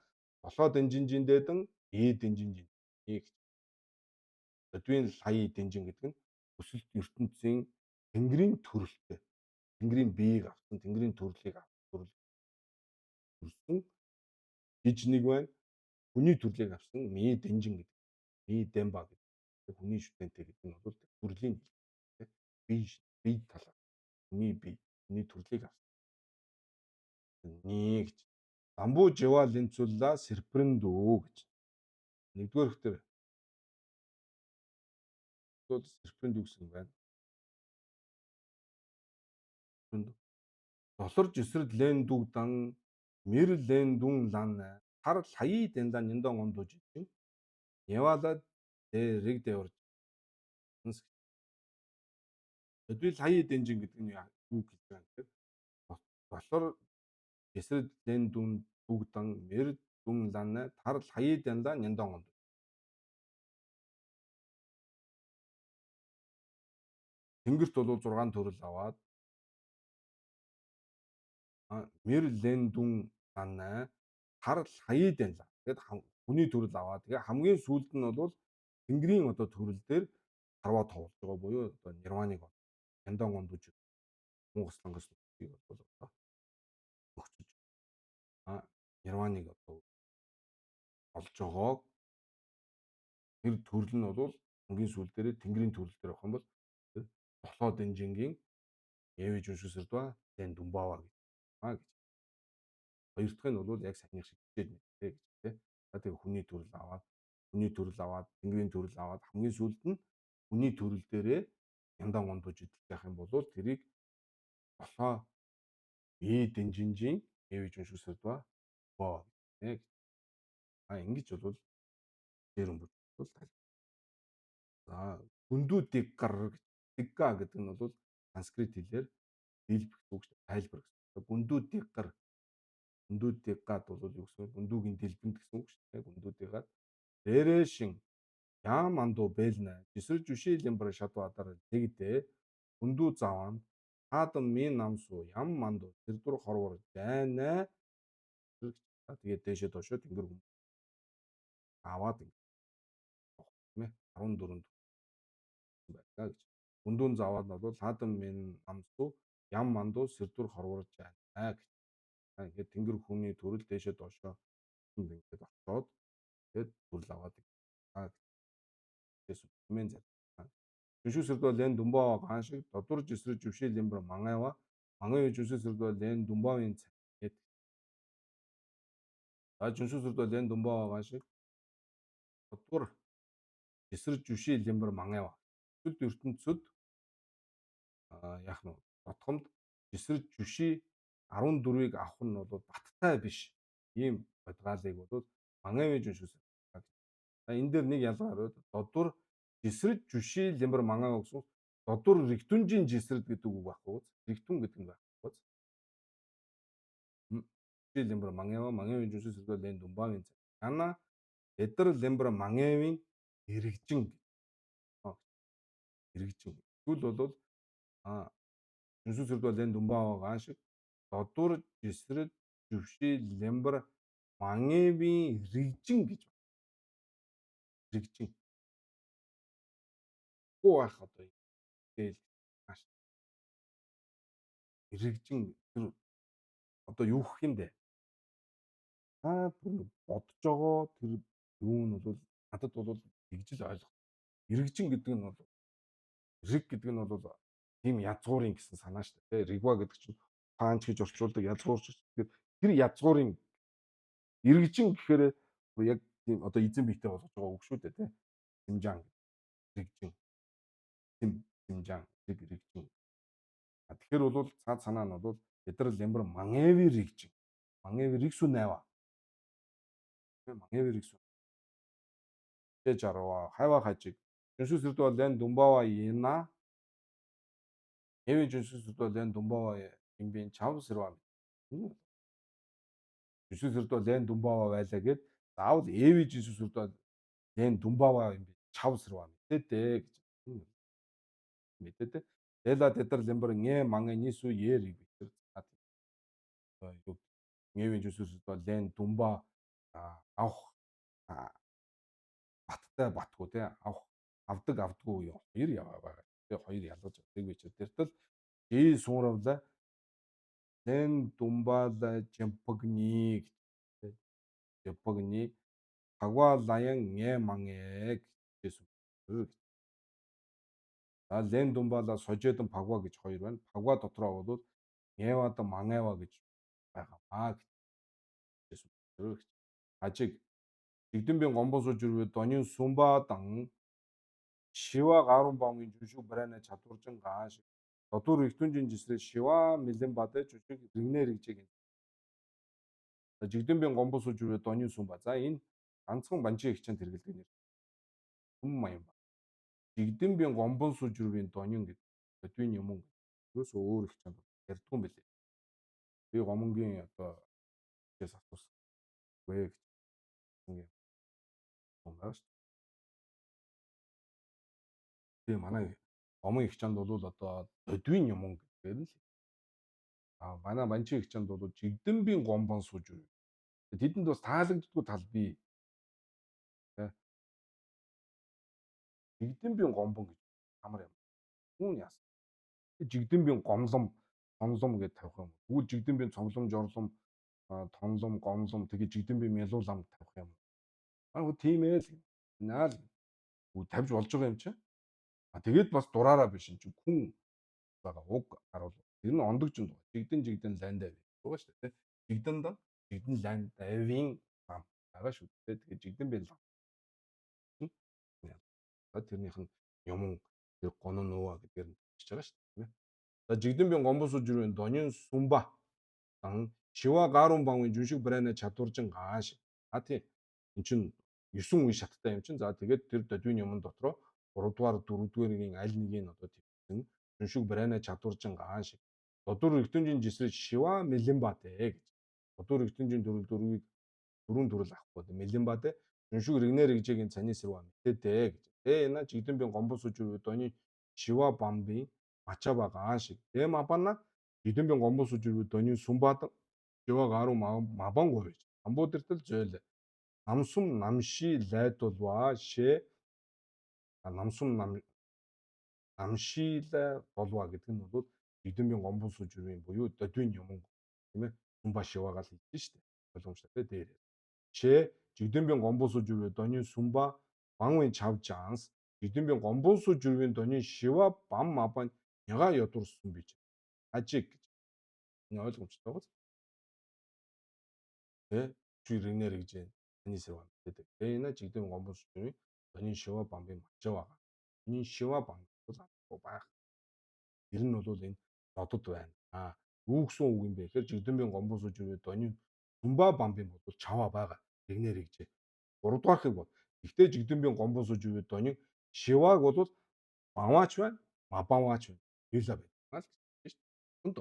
7 дэнжинжин дэдэн дэнжинжин нэг өдвийн сая дэнжин гэдэг нь өсөлт ертөнцийн тэнгэрийн төрөлтэй. Тэнгэрийн биеийг авсан, тэнгэрийн төрлийг авсан жиж нэг байна. Хүний төрлийг авсан ми дэнжин гэдэг. Ми дэмба гэдэг. Хүний шүтэнтэй гэдэг нь бол төрлийн бие талаар. Хүний бие, хүний төрлийг авсан. Нэг Дамбу жива линцулла серпрэндүү гэж. Нэгдүгээр хөтөр серпрэндүү гэсэн байна. Долор жисрэд лен дүгдан мэр лен дүн лан хар хаяи дэндан няндан ондууж чинь яваалаа рэг дэвэрж. Өдвөл хаяи дэнжин гэдэг нь юу гэж байна гэхээр долор жисрэд лен дүн дүгдан мэр дүн лан хар хаяи дэндан няндан ондууж. Тэнгэрт бол 6 төрөл аваад мэр лен дүн лан хар хаяи дэнлаа. Тэгэд хүний төрөл аваад тэгээ хамгийн сүүлд нь бол тэнгэрийн одоо төрөл дээр харваа товолж байгаа буюу одоо нирваныг няндан ондууж Монголслангас нутгийг бол одоо өгчөж нирваныг одоо олж байгааг тэр төрөл нь бол хамгийн сүүл дээр тэнгэрийн төрөл дээр авах юм бол 7 дэнжингийн нєвийн жүшүсрд ба лен дүмбаава гэж. Хоёр дахь нь бол яг саяны шиг хичээж мэдээ гэж тийм. Тэгээ хүний төрөл аваад тэнгэрийн төрөл аваад хамгийн сүүлд нь хүний төрөл дээрээ яндан гондож идэх байх юм бол тэрийг болохоо дэнжинжийн эвэж уншигсдва боо гэх. Ингэж бол дээр өмбөж бол за гүндүүдийг дигга гэдэг нь бол санскрит хэлээр дийлбэх үг шүү дээ. Тайлбар гэсэн. Гүндүүдийг гүндүүдийг гад бол юу гэсэн бэ? Гүндүүгийн дэлбэнд гэсэн үг шүү дээ. Гүндүүдийг гад дээрээшин яам андуу бэлнэ жисрэж үшийлэмбэр шадвадар тэгдэ гүндүү заван хаадан мин намсуу ям мандуу тэрдүр хорвор жайнаа тэгээд дээшээ доошоо тэнгэр хүн аваад тийм ээ 14 байлаа гэж. Гүндүүн заваад нь бол хаадан мин намсуу ям мандуу сэрдүр хорвор жайнаа гэж. Ингээд тэнгэр хүний төрөл дээшээ доошоо ингээд очоод тэгээд төрөл аваад гэсэн юм зэ. Жүшүсэрдөө лен думбаа ганшиг додур жисрэж жүшил лэмбэр мангайва мангай жүшүсэрдөө лен думбаавын цэд. Жүшүсэрдөө лен думбаа ганшиг додур жисрэж жүшил лэмбэр мангайва. Сүд ертөнцөд яах нь дотгомд жисрэж жүши 14-ийг авах нь бол баттай биш. Ийм бодгаалыг бол мангайвын жүшүсэр. Энэ дээр нэг ялгаар додур жисрэж жүши лэмбэр мангайва гэсэн додур рэгтүнжийн жисрэд гэдэг үг байхгүй. Рэгтүн гэдэг нь байхгүй. Лэмбэр мангайва мангайвын жүшүсэрдөө лен думбаавын цэд. Яна эдэр лэмбэр мангайвын иргэжин иргэжин. Тэгвэл бол жүшүсэрдөө лен думбаава ганшиг додур жисрэж жүши лэмбэр мангайвын иргэжин гэж байна. Иргэжин. Хуу байх одоо дээл маш иргэжин тэр одоо юу гэх юм бэ? Тэр бодож байгаа тэр юу нь бол надад бол тэгж л ойлгох. Иргэжин гэдэг нь бол рэг гэдэг нь бол тийм язгуурын гэсэн санаа шүү дээ. Ригва гэдэг чинь панч гэж орчуулдаг язгуурч. Тэр язгуурын иргэжин гэхээр яг тийм одоо эзэн биетэй болгож байгаа үг шүү дээ. Симжан рэгжин. Симжан рэгжин. Тэгэхээр бол цаад санаа нь бол эдэр лэмбэр мангайви рэгжин. Мангайви рэгсү найва. Мангайви рэгсү. Жарва хайва хажиг. Жүнсүсэрдөө лен думбава ина. Эви жүнсүсэрдөө лен думбава имбин чавсрва. Жүнсүсэрдөө лен думбава байлаа гэд заавал эви жүнсүсэрдөө лен думбава имбин чавсрва мэдээ гэж. Мэдээ. Эла тэдэр лэмбэр нэ мангай нисү ер битэр. Эви жүнсүсэрдөө лен думба авах баттай батгүй те авдаггүй хоёр яваа байгаа. Тэгээ хоёр ялгаж байгаа. Тэгвч тэртэл ий сууравла лен думбала жемпагни жемпагни агва лаян нэ мангэг гэсэн. Лен думбала сожедан пагва гэж хоёр байна. Пагва дотроо бол нээвада мангайва гэж байгаа гэсэн. Ажиг Жигдэмбийн гомбон сууж ирвэ донын сумбадан шива гарун бамгийн жүшиг барайна чадваржин гааш додур рэгтүнжин жисрээ шива мэлэн бадэ жүшиг рэгнэ рэгжиг. Жигдэмбийн гомбон сууж ирвэ донын сумба. За энэ ганцхан банжийн хичээнд хэрэгэлдэг нэр. Сүм маян ба. Жигдэмбийн гомбон сууж ирвэ донын гэдэг. Бодвийн юм уу? Юус өөр хичээнд ярьдгүй юм билээ. Би гомонгийн одоо хичээс асуусан. Вэ гэж. Тэгээ манай гомон их чанд бол одоо бодвийн юм гэдгээр нь л. Манай банчин их чанд бол жигдэмбийн гомбон сууж ирвэ. Тэдэнд бас таалагддаггүй тал бий. Жигдэмбийн гомбон гэж амар юм. Хүн яасан. Жигдэмбийн гомлом гэдэг тавих юм. Тэгвэл жигдэмбийн цомлом жорлом тонлом гомлом тэгээ жигдэмбийн мэлуулам тавих юм. Тийм ээ л наал тавьж болж байгаа юм чи. Тэгээд бас дураараа биш юм чи хүн байгаа уг харуул. Тэр нь ондогч юм. Жигдэн ландаа байгаа шүү дээ. Жигдэн ландавын зам байгаа шүү дээ. Тэгээд жигдэн бэл. Тэрнийх нь юм тэр гонон нууа гэдгээр нь бичиж байгаа шүү дээ, тийм ээ. За жигдэнбийн гомбосож ирвэн донийн сүмба ан шива гарун бангын жүншиг брэна чадваржин гааш. А тийм. Эн чин 9 үе шаттай юм чин. За тэгээд тэр додвийн юмн дотроо 3 дугаар 4 дугааргийн аль нэгийг одоо төвсөн жүншиг брэна чадваржин гааш. Додуур ертөнжийн жисрэж шива мэлэмбатэй гэж. Додуур ертөнжийн дөрвийг дөрвөн төрөл авахгүй мэлэмбатэй жүншиг ригнер гэжгийн цаны сэрва мэдээдээ гэж. Тэ на жигдэнбийн гомбосож ирвэн доний шива бамбын мачаба гааш. Тэ мапана жигдэнбийн гомбосож ирвэн доний сүмбат шива гаруу мабанго гэж. Амбуудэртэл зөөл намсум намши лайдулва шээ намсум намшилаа болва гэдэг нь бол жигдэнбийн гомбол сууж ирвэн буюу додвийн юм тийм ээ сүмба шивагаал хэлсэн шүү дээ. Ойлгомжтой дээр. Шээ жигдэнбийн гомбол сууж ирвэн доний сүмба банвын чавжаанс жигдэнбийн гомбол сууж ирвэн доний шива бам мабан яга ядурсан бич. Ажиг гэж. Энэ ойлгомжтой гоц. Тэ чи ренер гэж таны сэрва гэдэг. Тэна жигдэнбийн гомбол сууж ирвэн доний шива бамбын мачаа. Энэ шива бам бол байх. Тэр нь бол энэ додод байна. Юу гэсэн үг юм бэ гэхээр жигдэнбийн гомбол сууж ирвэн доний сүмба бамбын бол чава байгаа. Ренер гэж. 3 дугаархыг бол. Гэхдээ жигдэнбийн гомбол сууж ирвэн доний шиваг бол бамаач байна. Мабамаач байна. Юула байна. Шүү дээ. Хүнд.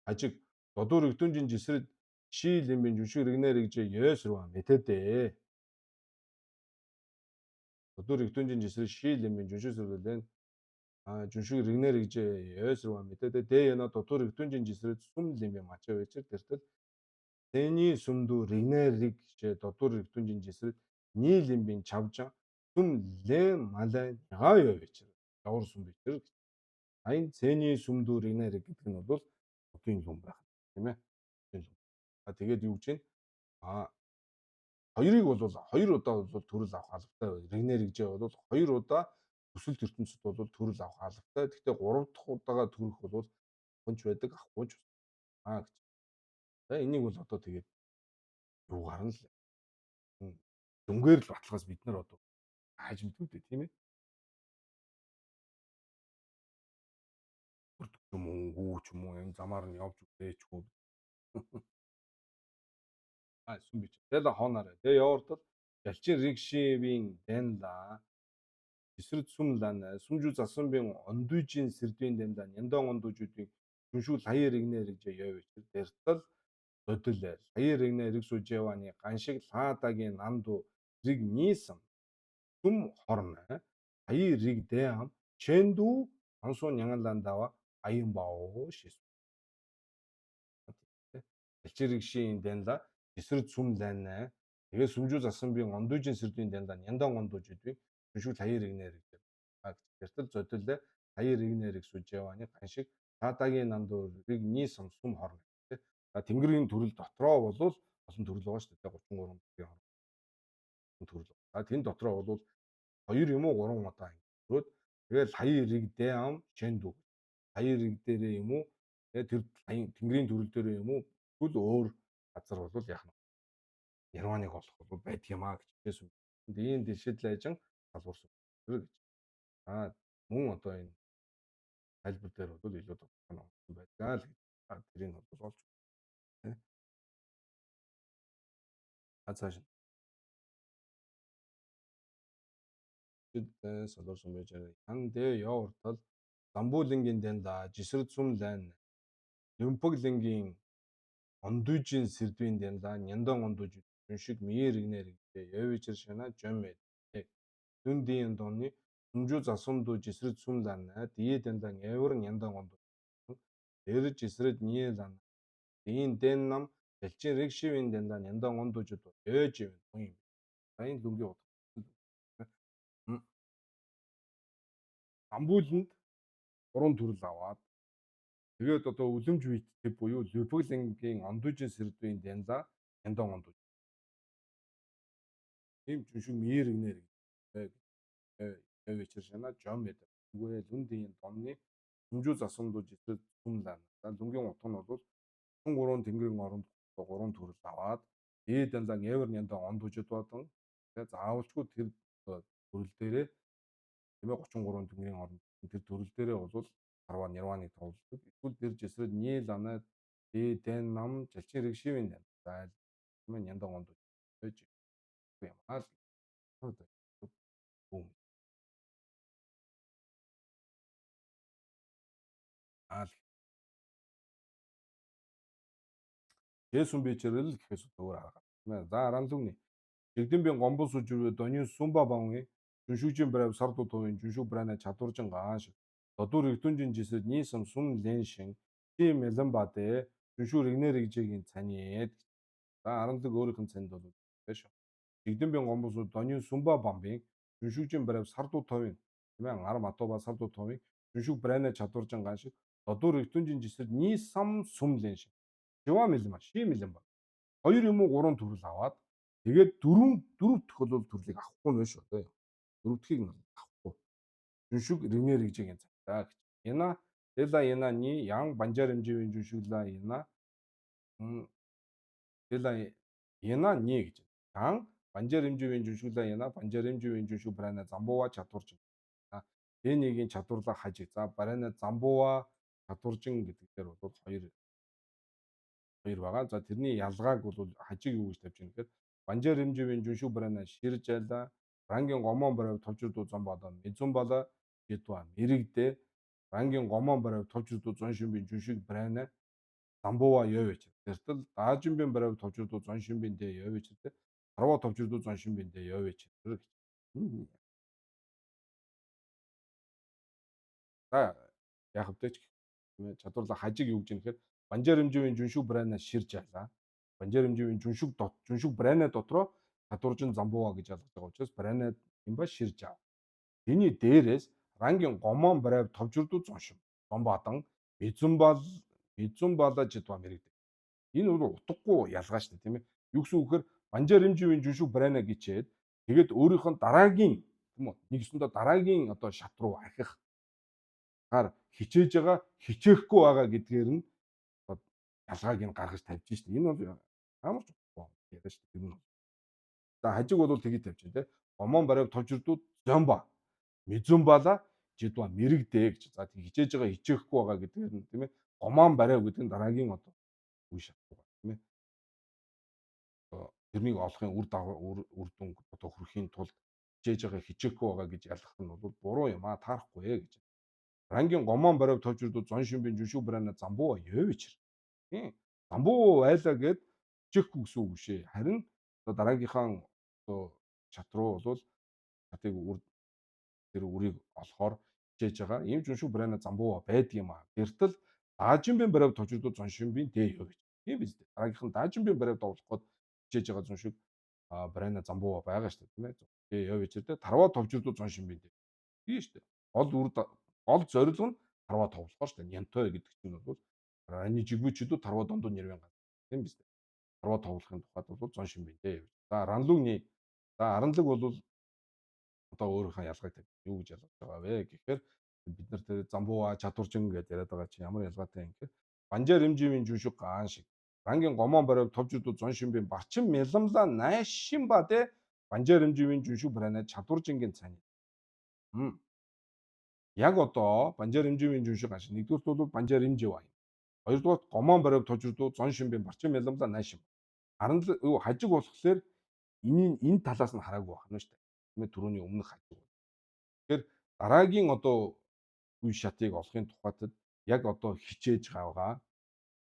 Ажиг додуур ертөнжийн жисрэд шийлэмбийн жүшиг ригнер гэж ёсрва мэтэдэ. Додуур ертөнжийн жисрэд шийлэмбийн жүшиг сэргэлэн жүншиг ригнер гэж ёсрва мэтэдэ. Дэ яна додуур ертөнжийн жисрэд сүм лэмбийн мачаа вечэр тэртэл тэний сүмдүү ригнерийг додуур ертөнжийн жисрэд нийлэмбийн чавжа сүм лэм малай ягаё вечэр. Явар сүм вечэр. Айн цэний сүмдүү ригнерийг гэдэг нь бол одын лүм байх тийм ээ. Тэгээд юу гэж байна? Хоёрыг бол 2 удаа бол төрөл авах албатай. Ригнер гэж бол 2 удаа төсөл ертөнцид бол төрөл авах албатай. Гэхдээ 3 дахь удаага төрөх бол хонч байдаг ахгүй ч гэж. За энийг бол одоо тэгээд юу гарна л дөнгөөр л баталгаас бид нар одоо хааж мэдгүй дээ тийм ээ. Юм уу ч юм уу энэ замаар нь явж үзээчгүй. Сүм бич. Тэгэл хоонараа. Тэгээ явартал ялчин рикшивийн дэнла эсрэг сүм лана сүмжүү засанбын ондүйжийн сэрдвийн дэнла няндан ондүйжүүдийн жүншүү хаяр игнэ гэж явж дэртэл өдөл хаяр игнэ рэг сүжэваны ганшиг лаадагийн намду рэг нийсам сүм хорна хаяр рэг дэам чэнду ансуу нянгаландава аян бао шис. Элчирэгшийн дэнла эсрэг сүм лайна тэгээ сүмжүү засанбын ондүйжийн сэрдвийн дэнла няндан ондүйжүүдийн жүншүү хаяр игнэ гэж тэртэл зөдөлдөө хаяр игнэрийг сүжэваны ганшиг лаадагийн намдурыг нийсам сүм хорно. Тэнгэрийн төрөл дотроо бол олон төрөл байгаа шүү дээ 33 төрөл. Тэн дотроо бол 2 юм уу 3 удаа ingрээд тэгэл хаяр рэг дэам чэндү хаяр рэг дээрээ юм уу тэгээ тэр тэнгэрийн төрөл дээрээ юм уу түл өөр газар бол яах нь Нирваныг олох бол байдаг юм аа гэж хэлсэн. Ийм дэшидл ажин салгуурсан гэж. Мөн одоо энэ тайлбар дээр бол илүү тодорхой нь байдаг л гэж. Тэрийг бол олж байна. Цааш солиорсон байж байгаа. Хан дэ явартал Замбуулингийн дэнда жисрэг сүм лайн Лимпоглингийн ондүйжийн сэрдвийн дэнда няндан ондүйж шиг мээр игнэр гэж явичэр шана жомэд. Дүндийн донны сүмжүү засамдуу жисрэг сүм лайн дие дэнда эвэр няндан ондүйж. Эрж жисрэг ниэ лайн Дийн дэн нам элчин рикшивийн дэнда няндан ондүйжуд ээж юм. Сайн дүнгийн утга. Замбууланд 3 төрөл аваад тэгээд одоо үлэмж үйт буюу Лүпөглингийн ондүйжийн сэрдвийн дэнда няндан ондүйж. Ийм жүшиг мээр игнэр вечер шана жом мэд. Үгүй лүндийн домны сүмжүү засамдуу жисрэг сүм лана. Дүнгийн утга нь бол 3 тэнгэрийн оронд 3 төрөл аваад дээд дэнда эвэр няндан ондүйжуд бадан. Тэгээд заавалчгүй тэр төрөл дээрээ тийм ээ 33 төгрөгийн оронд тэр төрөл дээрээ бол харва нирваныг товлдог. Эсвэл тэр жесрэл нийл анаа дэн нам жалчин рэгшивэн дан. За тийм ээ нянда гонд байж юм аа л. Одоо бүүм аа л. Жэсүн бичэрэл гэхээс өөр арга. Тийм ээ. За аранлууны Жигдэмбийн гомбол сүжирвэ донийн сумба баунги жүншүүжийн брав сарду тувын жүншүү брана чадваржин гааш додуур ирдүнжин жисэд нийсэм сум леншин тийм мэлэн бадэ жүншүү ригнэр ригжигийн цаниэд за аранлаг өөрийнх нь цанд бол биш. Жигдэмбийн гомбол сү донийн сумба бамбын жүншүүжийн брав сарду тувын тийм ээ ар матуба сарду тувын жүншүү брана чадваржин гааш додуур ирдүнжин жисэд нийсэм сум леншин шива мэлэн ба ши мэлэн ба 2 юм уу 3 төрөл аваад тэгээд дөрөв дэх бол төрлийг авахгүй нь байна шүү дээ. Дөрөв дөхийг нь авахгүй. Жүншүг ревнер гэжийн цагтаа гэж. Яна Тэла яна ни ян банжаар хэмжээний жүншүгла яна Тэла яна ни гэж. Ян банжаар хэмжээний жүншүгла яна банжаар хэмжээний жүншүг брана замбууа чадварч. Энийг чадварлаа хажиг. За брана замбууа чадваржин гэдэг дээр бол хоёр байгаа. За тэрний ялгааг бол хажиг юу гэж тавьж байна гэхээр банжаар хэмжээний жүншүү брана ширж айла рангийн гомон барав товчрду зам бада мэдзун бала гэдва мэрэгдэ рангийн гомон барав товчрду зон шимбийн жүншиг брана замбууа явж. Тэртэл даажимбийн барав товчрду зон шимбийн дэ явж тэ харва товчрду зон шимбийн дэ явж. За яг хэвдэж чадварлаа хажиг юу гэж юм гэхээр банжаар хэмжээний жүншүү брана ширж айла банжаар хэмжээний жүншүг брана дотроо чадваржин замбууа гэж ялгаж байгаа учраас брана юм ба ширж ав. Тэний дээрээс рангийн гомон брав товжирдуу зоншин зомбадан бизун бала жидва мэрэгдэг. Энэ бол утгагүй ялгаа шүү дээ тийм ээ. Юу гэсэн үг гэхээр банжаар хэмжээний жүншүү брана гэчээд тэгээд өөрийнх нь дараагийн тийм үү нэгсэндээ дараагийн одоо шат руу ахих хаар хичээж байгаа хичээхгүй байгаа гэдгээр нь ялгааг нь гаргаж тавьж шээ. Энэ бол ямар ч утгагүй яриа шүү дээ. За хажиг бол тгий тавьж байна те. Гомон барав товжирдууд зомба мэдзүн бала жидва мэрэгдээ гэж. За хичээж байгаа хичээхгүй байгаа гэдгээр нь тийм ээ. Гомон барав гэдэг нь дараагийн одоо үе шатгаа тийм ээ. Тэрнийг олохын үр дүн одоо хүрэхийн тулд хичээж байгаа хичээхгүй байгаа гэж ялгах нь бол буруу юм а таарахгүй гэж. Рангийн гомон барав товжирдууд зон шимбийн жүшүү брана замбуу явж. Тийм. Замбуу байлаа гэд хичээхгүй гэсэн үг шээ. Харин одоо дараагийнхаа одоо чат руу бол чатыг тэр үрийг олохоор хичээж байгаа. Ийм жүншүү брана замбуу байдаг юм а. Гэртэл даажимбын барав товжирдууд зон шимбийн дэ явж. Тийм биз дээ. Дараагийнх нь даажимбын барав дуулах гээд хичээж байгаа зүншиг брана замбуу байгаа шүү дээ тийм ээ. Тэгээ явж ирдэ тарва товжирдууд зон шимбийн дэ. Тийм шүү дээ. Гол зорилго нь тарва товлохоо шүү дээ. Нянтой гэдэг чинь бол ани жигвчүүд тарва дондоо нэрвэн гад. Тийм биз дээ. Тарва товлохын тухайд бол зон шимбийн дэ явж. За аранлаг бол одоо өөрийнхөө ялгааг тавь. Юу гэж ялгаж байгаа вэ гэхээр бид нар тэр замбууа чадваржин гэдээ яриад байгаа чинь ямар ялгаатай юм гэхээр банжаар хэмжээний жүншиг гаан шиг рангийн гомон барав товжирдууд зон шимбийн барчин мэлэмла найшин бадэ банжаар хэмжээний жүншиг брана чадваржингийн цани. Яг одоо банжаар хэмжээний жүншиг гаан шиг нэгдүгürt бол банжаар хэмжээ баа. Хоёрдугаар гомон барав товжирдууд зон шимбийн барчин мэлэмла найшин. Хажиг болохоор энэ талаас нь хараагүй байна шүү дээ. Тийм ээ түрүүний өмнөх хажиг. Тэгэхээр дараагийн одоо үе шатыг олохын тухайд яг одоо хичээж байгаа.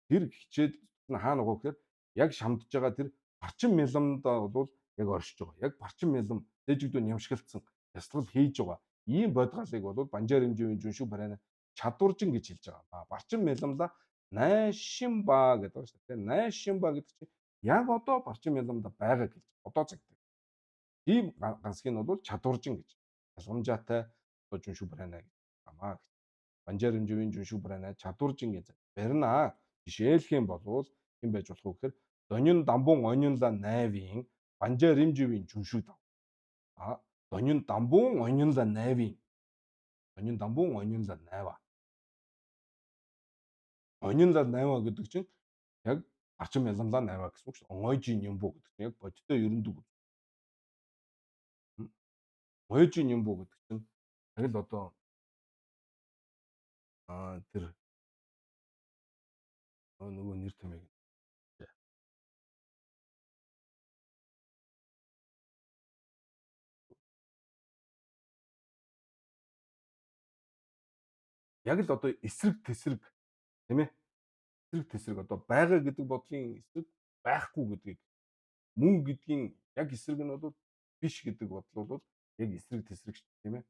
Тэр хичээл нь хаана байгаа гэхээр яг шамдж байгаа тэр барчин мэлэмд бол яг оршиж байгаа. Яг барчин мэлэм дэжигдүү нямшгэлцсан ясгал хийж байгаа. Ийм бодгалыг бол банжаар хэмжээний жүншиг барайна чадваржин гэж хэлж байгаа. Барчин мэлэмла найшин ба гэдэг байна шүү дээ. Найшин ба гэдэг чинь яг одоо барчин мэлэмд байгаа гэж. Одоо цагт. Ийм гансгийг нь бол чадваржин гэж. Ялгамжаатай одоо жүншиг барайна гэж хамаа. Банжаар хэмжээний жүншиг барайна чадваржин гэж. Барина жишээлх юм бол хэн байж болох вэ гэхээр донин дамбун онинла найвын банжаар хэмжээний жүншиг дав. Донин дамбун онинла найвын донин дамбун онинла найва. Онинла найва гэдэг чинь яг арчин мэлэмла найва гэсэн үг шүү. Онгойжийн юм буу гэдэг чинь яг бодтой ерөндөг. Онгойжийн юм буу гэдэг чинь Яг л одоо тэр нөгөө нэр томьёог яг л одоо эсрэг тесрэг тийм ээ. Эсрэг тесрэг одоо байгаа гэдэг бодлын эсрэг байхгүй гэдгийг мөн гэдгийн яг эсрэг нь бол биш гэдэг бодол бол яг эсрэг тесрэг шүү дээ тийм ээ.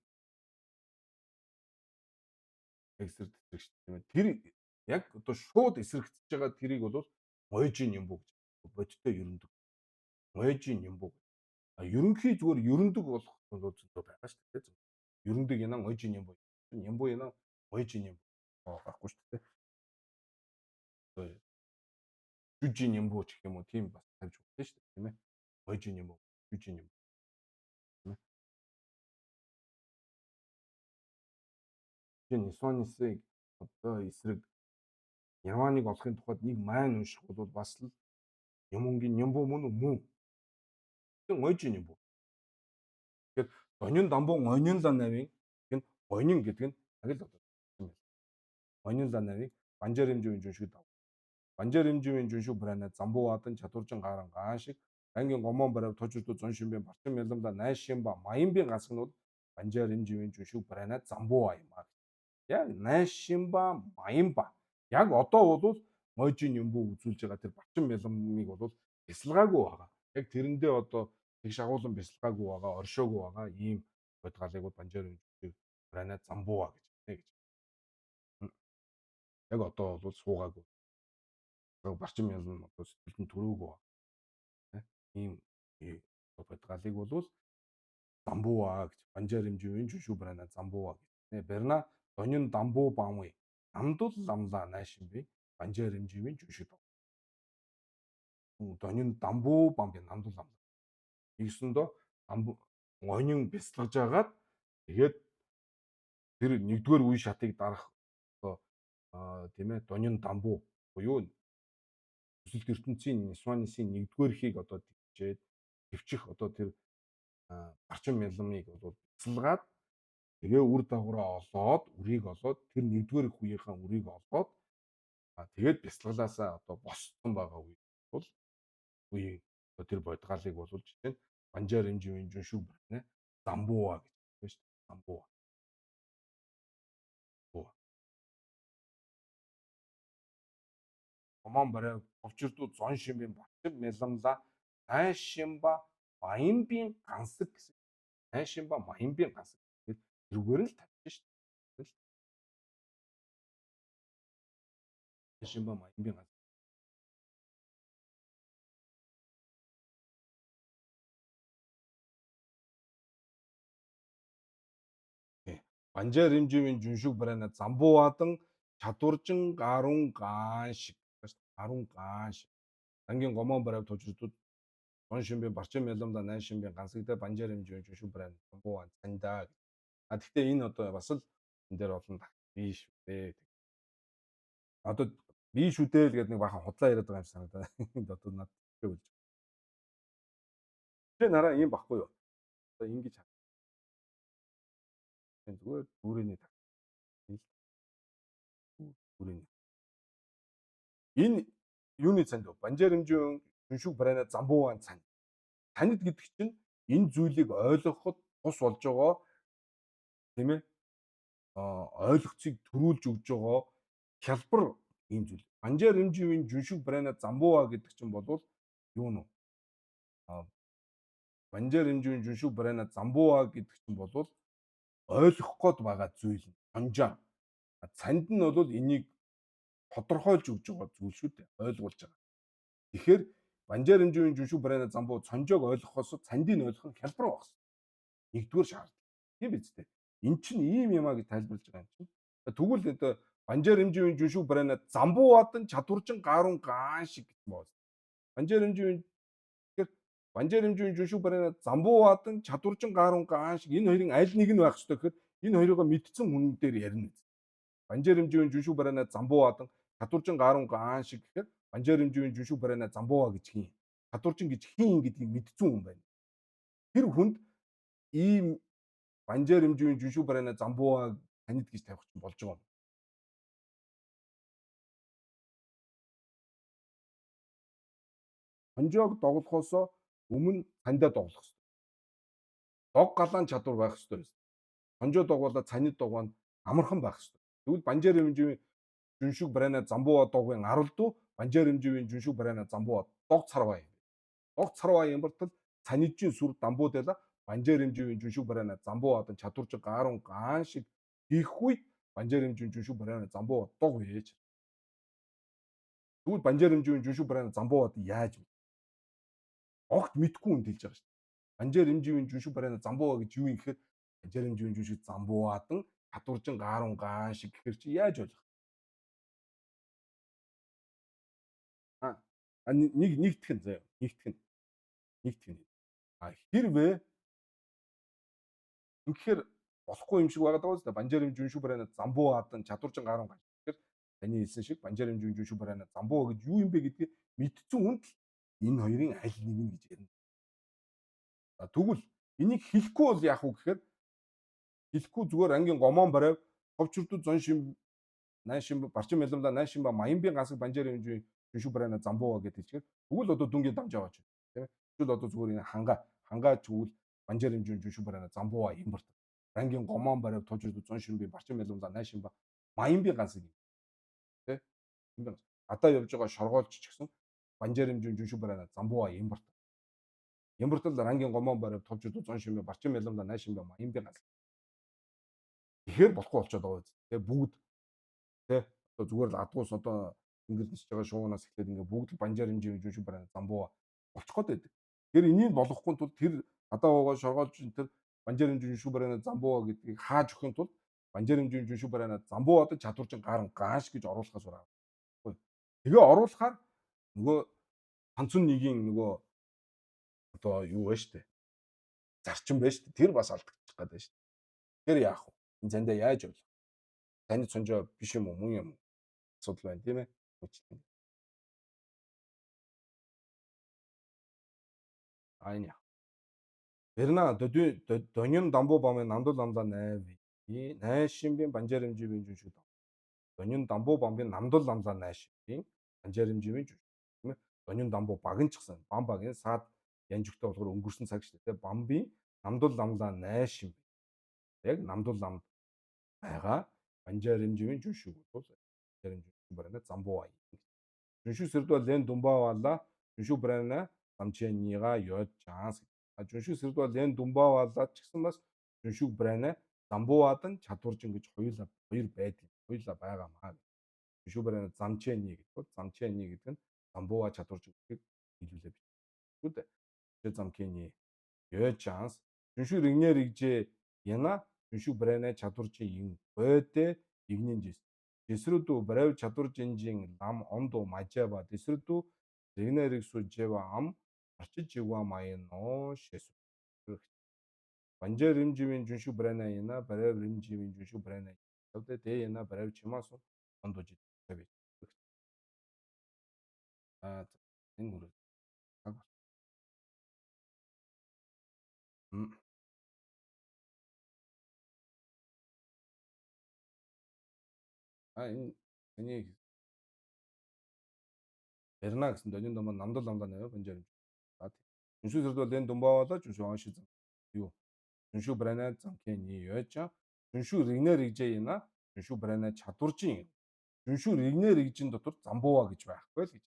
Яг эсрэг тесрэг шүү дээ тийм ээ. Тэр яг одоо шууд эсрэгцэж байгаа тэрийг бол гоёжийн юм буу гэж бодиттой ерөндөг. Гоёжийн юм буу. Ерөнхий зүгээр ерөндөг болох бол зөндөө байгаа шүү дээ тийм. Ерөндөг янаа гоёжийн юм буу. Юм буу янаа гоёжийн юм буу. Баггүй шүү дээ. Одоо жүжийн юм буу гэх юм уу тийм бас тавьж өгдөө шүү дээ тийм ээ. Гоёжийн юм буу. Жүжийн юм тийм ээ. Тийм Нисванисыг одоо эсрэг Яманыг олохын тулд нэг маань унших бол бас л юмгийн нямбуу мөн үү мөн. Тийм гоёжийн юм буу. Тэгэхээр Донин Дамбуу Гонин лан навийн гэн гонин гэдэг нь яг л одоо юм байна. Гонин лан навийн Банжаар хэмжээний жүншиг дав. Банжаар хэмжээний жүншиг брэна Замбууадан чадваржин гарan гаан шиг ангийн гомон барав тожирдуу зон шимбэн барчин мэлэмда найш шимба маянбын гасгын бол Банжаар хэмжээний жүншиг брэна Замбууа юм аа. Яг найш шимба маянба яг одоо бол мойжийн юм бүү үзүүлж байгаа тэр барчин мэлэмийг бол бясалгаагүй байгаа. Яг тэрэндээ одоо тэгш агуулan бясалгаагүй байгаа, оршоогүй байгаа ийм бодгалыг бол Банжаар хэмжээний брэна Замбууа гэж байна гэж. Яг одоо бол суугаагүй. Барчин мэлэм одоо сэтгэлд нь төрөөгүй байна. Ийм бодгалыг бол Замбууа гэж Банжаар хэмжээний жүшүү брэна Замбууа гэж. Берна Донин Дамбуу бамгүй намдул ламла найшин би Банжаар хэмжээний жүшүү дав. Донин Дамбуу бамби намдул ламла. Ийсэндөө гонин бясалгаж агаад тэгээд тэр нэгдүгээр үе шатыг дарах одоо тийм ээ Донин Дамбуу буюу Хүсэлт ертөнцийн Нисванисын нэгдүгээрхийг одоо тэгжээд төвчих одоо тэр барчин мэлмыг бол бясалгаад тэгээ үр дагавраа олоод үрийг олоод тэр нэгдүгээр үеийнхаа үрийг олоод тэгээд бясалгалаасаа одоо боссон байгаа үе бол үеийн тэр бодгалыг бол жишээ нь Банжаар хэмжээний жүншүү бэрнэ Замбууа гэж байна шүү дээ. Замбууа. Гомон барай овчирдуу зон шимбэн барчин мэлэмла найшимба маянбын гансаг гэсэн. Найшимба маянбын гансаг. Тэрүүгээр л тавьчих шүү дээ. Найшимба маянбын гансаг. Банжаар хэмжээний жүншиг брэна Замбууадан чадваржин гарун гаан шиг. Гарун гаан шиг. Ангийн гомон барай тожирдууд зон шимбэн барчин мэлэмда найшимбын гансагтай Банжаар хэмжээний жүншиг брэна Замбууа цандаа. Гэхдээ энэ одоо бас л энэ дээр олон биш үү. Одоо би шүү дээ л гэдэг нэг бахан худлаа яриад байгаа юм санагдаа. Одоо над хэлж. Тэ нараа юм баггүй юу? Одоо ингэж зүгээр бүрээний бүрээний. Энэ юуны цанд вэ? Банжаар хэмжээний жүншиг брэна Замбууаан цанд. Танид гэдэг чинь энэ зүйлийг ойлгоход тус болж байгаа тийм ээ ойлгоцыг төрүүлж өгж байгаа хялбар ийм зүйл. Банжаар хэмжээний жүншиг брэна Замбууа гэдэг чинь бол юу нэ? Банжаар хэмжээний жүншиг брэна Замбууа гэдэг чинь бол ойлгох гээд байгаа зүйл нь онжаа. Цанд нь бол энийг тодорхойлж өгж байгаа зүйл шүү дээ. Ойлгуулж байгаа. Тэгэхээр Банжаар хэмжээний жүншиг брэна Замбуу цонжоог ойлгохоос цандыг ойлгох нь хялбар багс. Нэгдүгээр шаардлага. Тийм биз дээ. Эн чинь ийм юм а гэж тайлбарлаж байгаа юм чинь. Тэгвэл одоо Банжаар хэмжээний жүншиг брэна Замбууадан чадваржин гарун гаан шиг гэж байна. Банжаар хэмжээний тэгэхээр Банжаар хэмжээний жүншиг брэна Замбууадан чадваржин гарун гаан шиг энэ хоёрын аль нэг нь байх ёстой гэхээр энэ хоёроо мэдсэн хүн дээр ярина. Банжаар хэмжээний жүншиг брэна Замбууадан чадваржин гарун гаан шиг гэхээр Банжаар хэмжээний жүншиг брэна Замбууа гэж хин. Чадваржин гэж хин гэдгийг мэдсэн хүн байна. Тэр хүнд ийм Банжаар хэмжээний жүншүү барайна замбууа танид гэж тавих чинь болж байгаа юм. Хонжоог доглохоос өмнө цандаа доглох хэрэгтэй. Дог галаан чадвар байх хэрэгтэй байсан. Хонжоо догволоо цанид догвоо амархан байх хэрэгтэй. Тэгвэл банжаар хэмжээний жүншүүг барайна замбууа догвын аралдуу банжаар хэмжээний жүншүүг барайна замбууа дог царваа юм. Дог царваа ямбартал цанижийн сүр дамбуудэла банжаар хэмжээний жүншүүг барайна замбууа одоо чадварч гаарун гаан шиг хийх үед банжаар хэмжээний жүншүүг барайна замбууа дог вээж. Тэгвэл банжаар хэмжээний жүншүүг барайна замбууа яаж огт мэдгүй хүн хэлж байгаа шүү дээ. Банжаар хэмжээний жүншүүг барайна замбууа гэж юу юм гэхээр банжаар хэмжээний жүншүүг замбууадан чадварчин гаарун гаан шиг гэхэр чи яаж болох? Нэгтгэн заяа. Нэгтгэн. Хэрвээ үнэхээр болохгүй юм шиг байгаад байгаа үстэй банжаар хэмжээний жүншүүг барайна замбууадан чадварчин гаарун гаан гэхээр таны хэлсэн шиг банжаар хэмжээний жүншүүг барайна замбууа гэж юу юм бэ гэдгийг мэдсэн хүнд энэ хоёрын аль нэг нь гэж ярина. Тэгвэл энийг хэлэхгүй бол яах вэ гэхээр хэлэхгүй зүгээр ангийн гомоон барайв ховчурдууд зон шим найшин барчин мэлэмлэ найшин ба маянбын гансаг банжаар хэмжээний жүншүүг барайна замбууа гэдэг хэлчихээр тэгвэл одоо дүнгийн дамж аваач тийм ээ. Тэгвэл одоо зүгээр энэ хангаа тэгвэл банжаар хэмжээний жүншүүг барайна замбууа имбарт ангийн гомоон барайв ховчурдууд зон шим би барчин мэлэмлэ найшин ба маянбын гансаг тийм ээ. Одоо явж байгаа шоргоолч ч гэсэн банжаар хэмжээний жүншүүг барайна замбууа имбарт Ямбартал рангийн гомоон барайв товчрууд зон шимээ барчин мэлэмлэ найшин ба маянбын гансаг тэгэхээр болохгүй болчиход байгаа үст. Тэгээ бүгд тий одоо зүгээр л адгуус одоо ингээд нисэж байгаа шуунаас эхлээд ингээд бүгд л банжаар хэмжээний жүншүүг барайна замбууа болчих гээд байдаг. Тэр энийг болохгүй тул тэр одоо байгаа шоргоолж тэр банжаар хэмжээний жүншүүг барайна замбууа гэдгийг хааж өгөхийн тулд банжаар хэмжээний жүншүүг барайна замбууад чадварчин гарын гааш гэж оруулахаас байна. Тэгээ оруулахаар нөгөө танцун нэгийн нөгөө одоо юу вэ штэ зарчим байж штэ тэр бас алдчих гээд байна штэ. Тэр яах вэ? Энэ зандаа яаж болох? Таны цонжоо биш юм уу мөн юм уу? Асуудал байна тийм ээ. Энэ яах? Верна донён дамбуу бамын намдул намлаа найви. Найшинбын банжаар хэмжээний жүншүүд. Донён дамбуу бамын намдул намлаа найшинбын банжаар хэмжээний жүншүүд. Тийм ээ. Донён дамбуу багын ч гэсэн бам багын саад янжигтай болохоор өнгөрсөн цаг шүү дээ. Бамбын намдул намлаа найшин. Яг намдул намд байгаа банжаар хэмжээний жүншүүд бол банжаар хэмжээний барайна замбуу. Жүншүү сэрдва лен думбаавала жүншүү барайна замчээнига ёд чанс. Жүншүү сэрдва лен думбаавала ч гэсэн бас жүншүү барайна замбууадан чадваржин гэж хоёр байдаг. Хоёулаа байгаамаа. Жүншүү барайна замчээни гэдэг. Замчээни гэдэг нь замбууа чадваржин гэдгийг хэлүүлээ бич. Шүү дээ. Замкэни ёд чанс. Жүншүү ригнэр игжээ яна жүншүү барайна чадваржин ин бойдэ игнэн жис. Десрүдүү барайв чадваржинжин лам ондо мажаба десрүдүү ригнэриг сужжева ам арчиж жигва маяно шэсү. Банжаар хэмжээний жүншүү барайна яна барайв хэмжээний жүншүү барайна. Тавдэ дэ яна барайв чимасу ондо жид. Энэ үрэг. Энэ Эрна гэсэн донён домоо намдал намдаа наваа банжаар. Жүншүү сэрдвэл энэ думбаавала жүншүү онши зам. Юу? Жүншүү барайна замкэни ёжа. Жүншүү ригнэр игжээ яна. Жүншүү барайна чадваржин. Жүншүү ригнэр игжин дотор замбууа гэж байхгүй л гэж.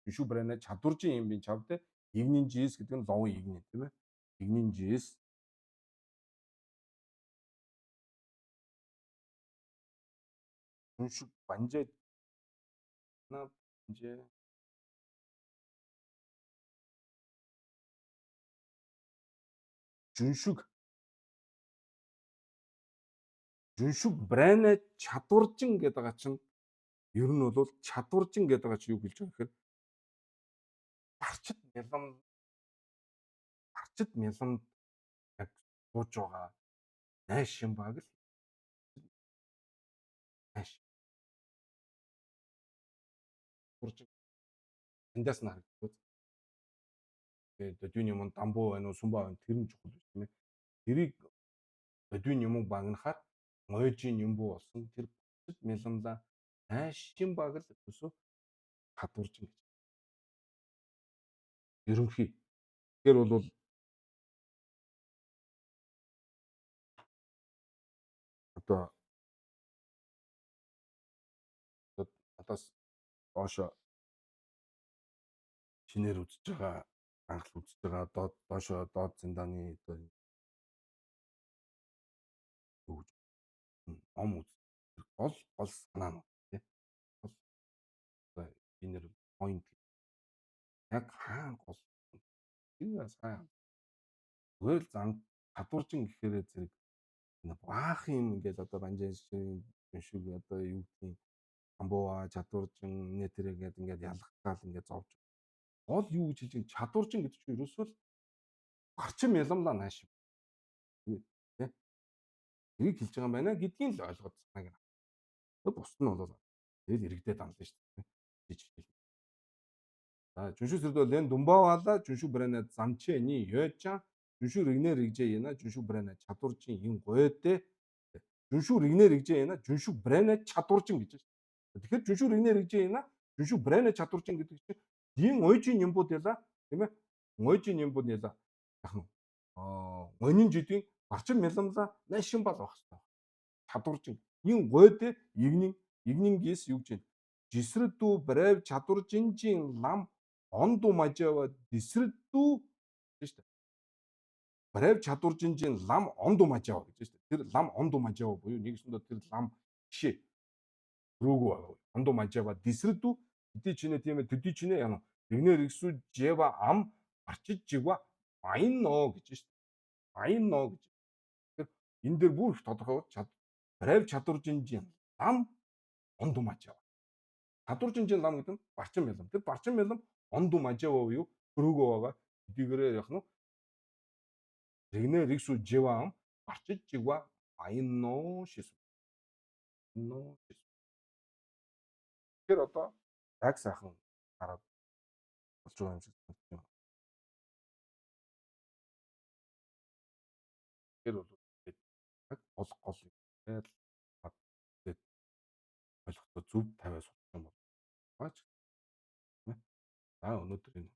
Жүншүү барайна чадваржин юм би чавдэ. Игнин жис гэдэг нь ловын игнин тийм ээ. Игнин жис. Жүншүү банжаа на банжаа жүншүг барайна чадваржин гэдэг байгаа чинь ер нь бол чадваржин гэдэг байгаа чи юу хэлж байгаа гэхээр барчид мялан яг сууж байгаа найшин баг л найшин хурж эндээс нь харагддаг. Тэгээд дүүний юм дамбуу байна уу сүмбаа байна тэр нь чухал биш тийм ээ. Тэрийг бодийн юм багнахаар ngойжийн юм буу болсон тэр бусад мялмлаа найшин баг л өсөө хадварж ингэж ерөнхий. Тэгэхээр бол одоо надаас доошо шинээр үзэж байгаа анхл үзэж байгаа доошо доод зэндааны одоо юу гэж ном үз гол санаа нь тий. Гол одоо энэр point яг хаана гол энэ сайн зүгээр л зам хадваржин гэхээр зэрэг баах юм ингээд одоо банжаашин шиг одоо юу гэдгийг амбууа чадваржин нэтэр ингээд ялгахтаал ингээд зовж гол юу гэж хэлж байгаа чадваржин гэдэг чинь ерөөсөө л гарчин мялмлаа нааш тий. Тэрийг хэлж байгаа юм байна гэдгийг л ойлгоод санааг нь. Бус нь бол тэгэл иргэдэд амлаа шүү дээ. Жижиг. За 준슈스도 렌 돈바와라 준슈 브레네 замчэни ёча 준슈 ригнэ ригжэ яна 준슈 브레네 чадваржин ин гоёдэ 준슈 ригнэ ригжэ яна 준슈 브레네 чадваржин гэж байна. Тэгэхээр 준슈 ригнэ ригжэ яна 준슈 브레네 чадваржин гэдэг чинь дийн ойжийн юмбууд яла тийм ээ ойжийн юмбууд яла яхан онин жидийн барчин мэлэмла найшин бол байх хэрэгтэй. Чадваржин ин гоёдэ игнин гис юу гэж жисрэдүү брэв чадваржинжин лам онду мажава дисрэдүү гэж шүү дээ. Брэв чадваржинжин лам онду мажава гэж шүү дээ. Тэр лам онду мажава буюу нэгсэндээ тэр лам жишээ рүүгөө онду мажава дисрэдүү хэдий чинээ тийм ээ төдий чинээ яна игнэр игсүү жева ам арчиж жива айн но гэж шүү дээ. Айн но гэж. Тэр энэ дээр бүр их тодорхой брэв чадваржинжин лам онду мажава. Чадваржинжин лам гэдэг нь барчин мэлэм. Тэр барчин мэлэм онду мажава буюу өрөөгөө байгаа. Эдгээрээ яг нь ригнэ ригсу живам барчиж жигва айно шис. Но шис. Тэр одоо яг сайхан хараад болж байгаа юм шиг санагдаж байна. Тэр бол яг гол юм. Тэгээд ойлгохдоо зөв тавиа суулгах юм бол баач. За өнөөдөр энэ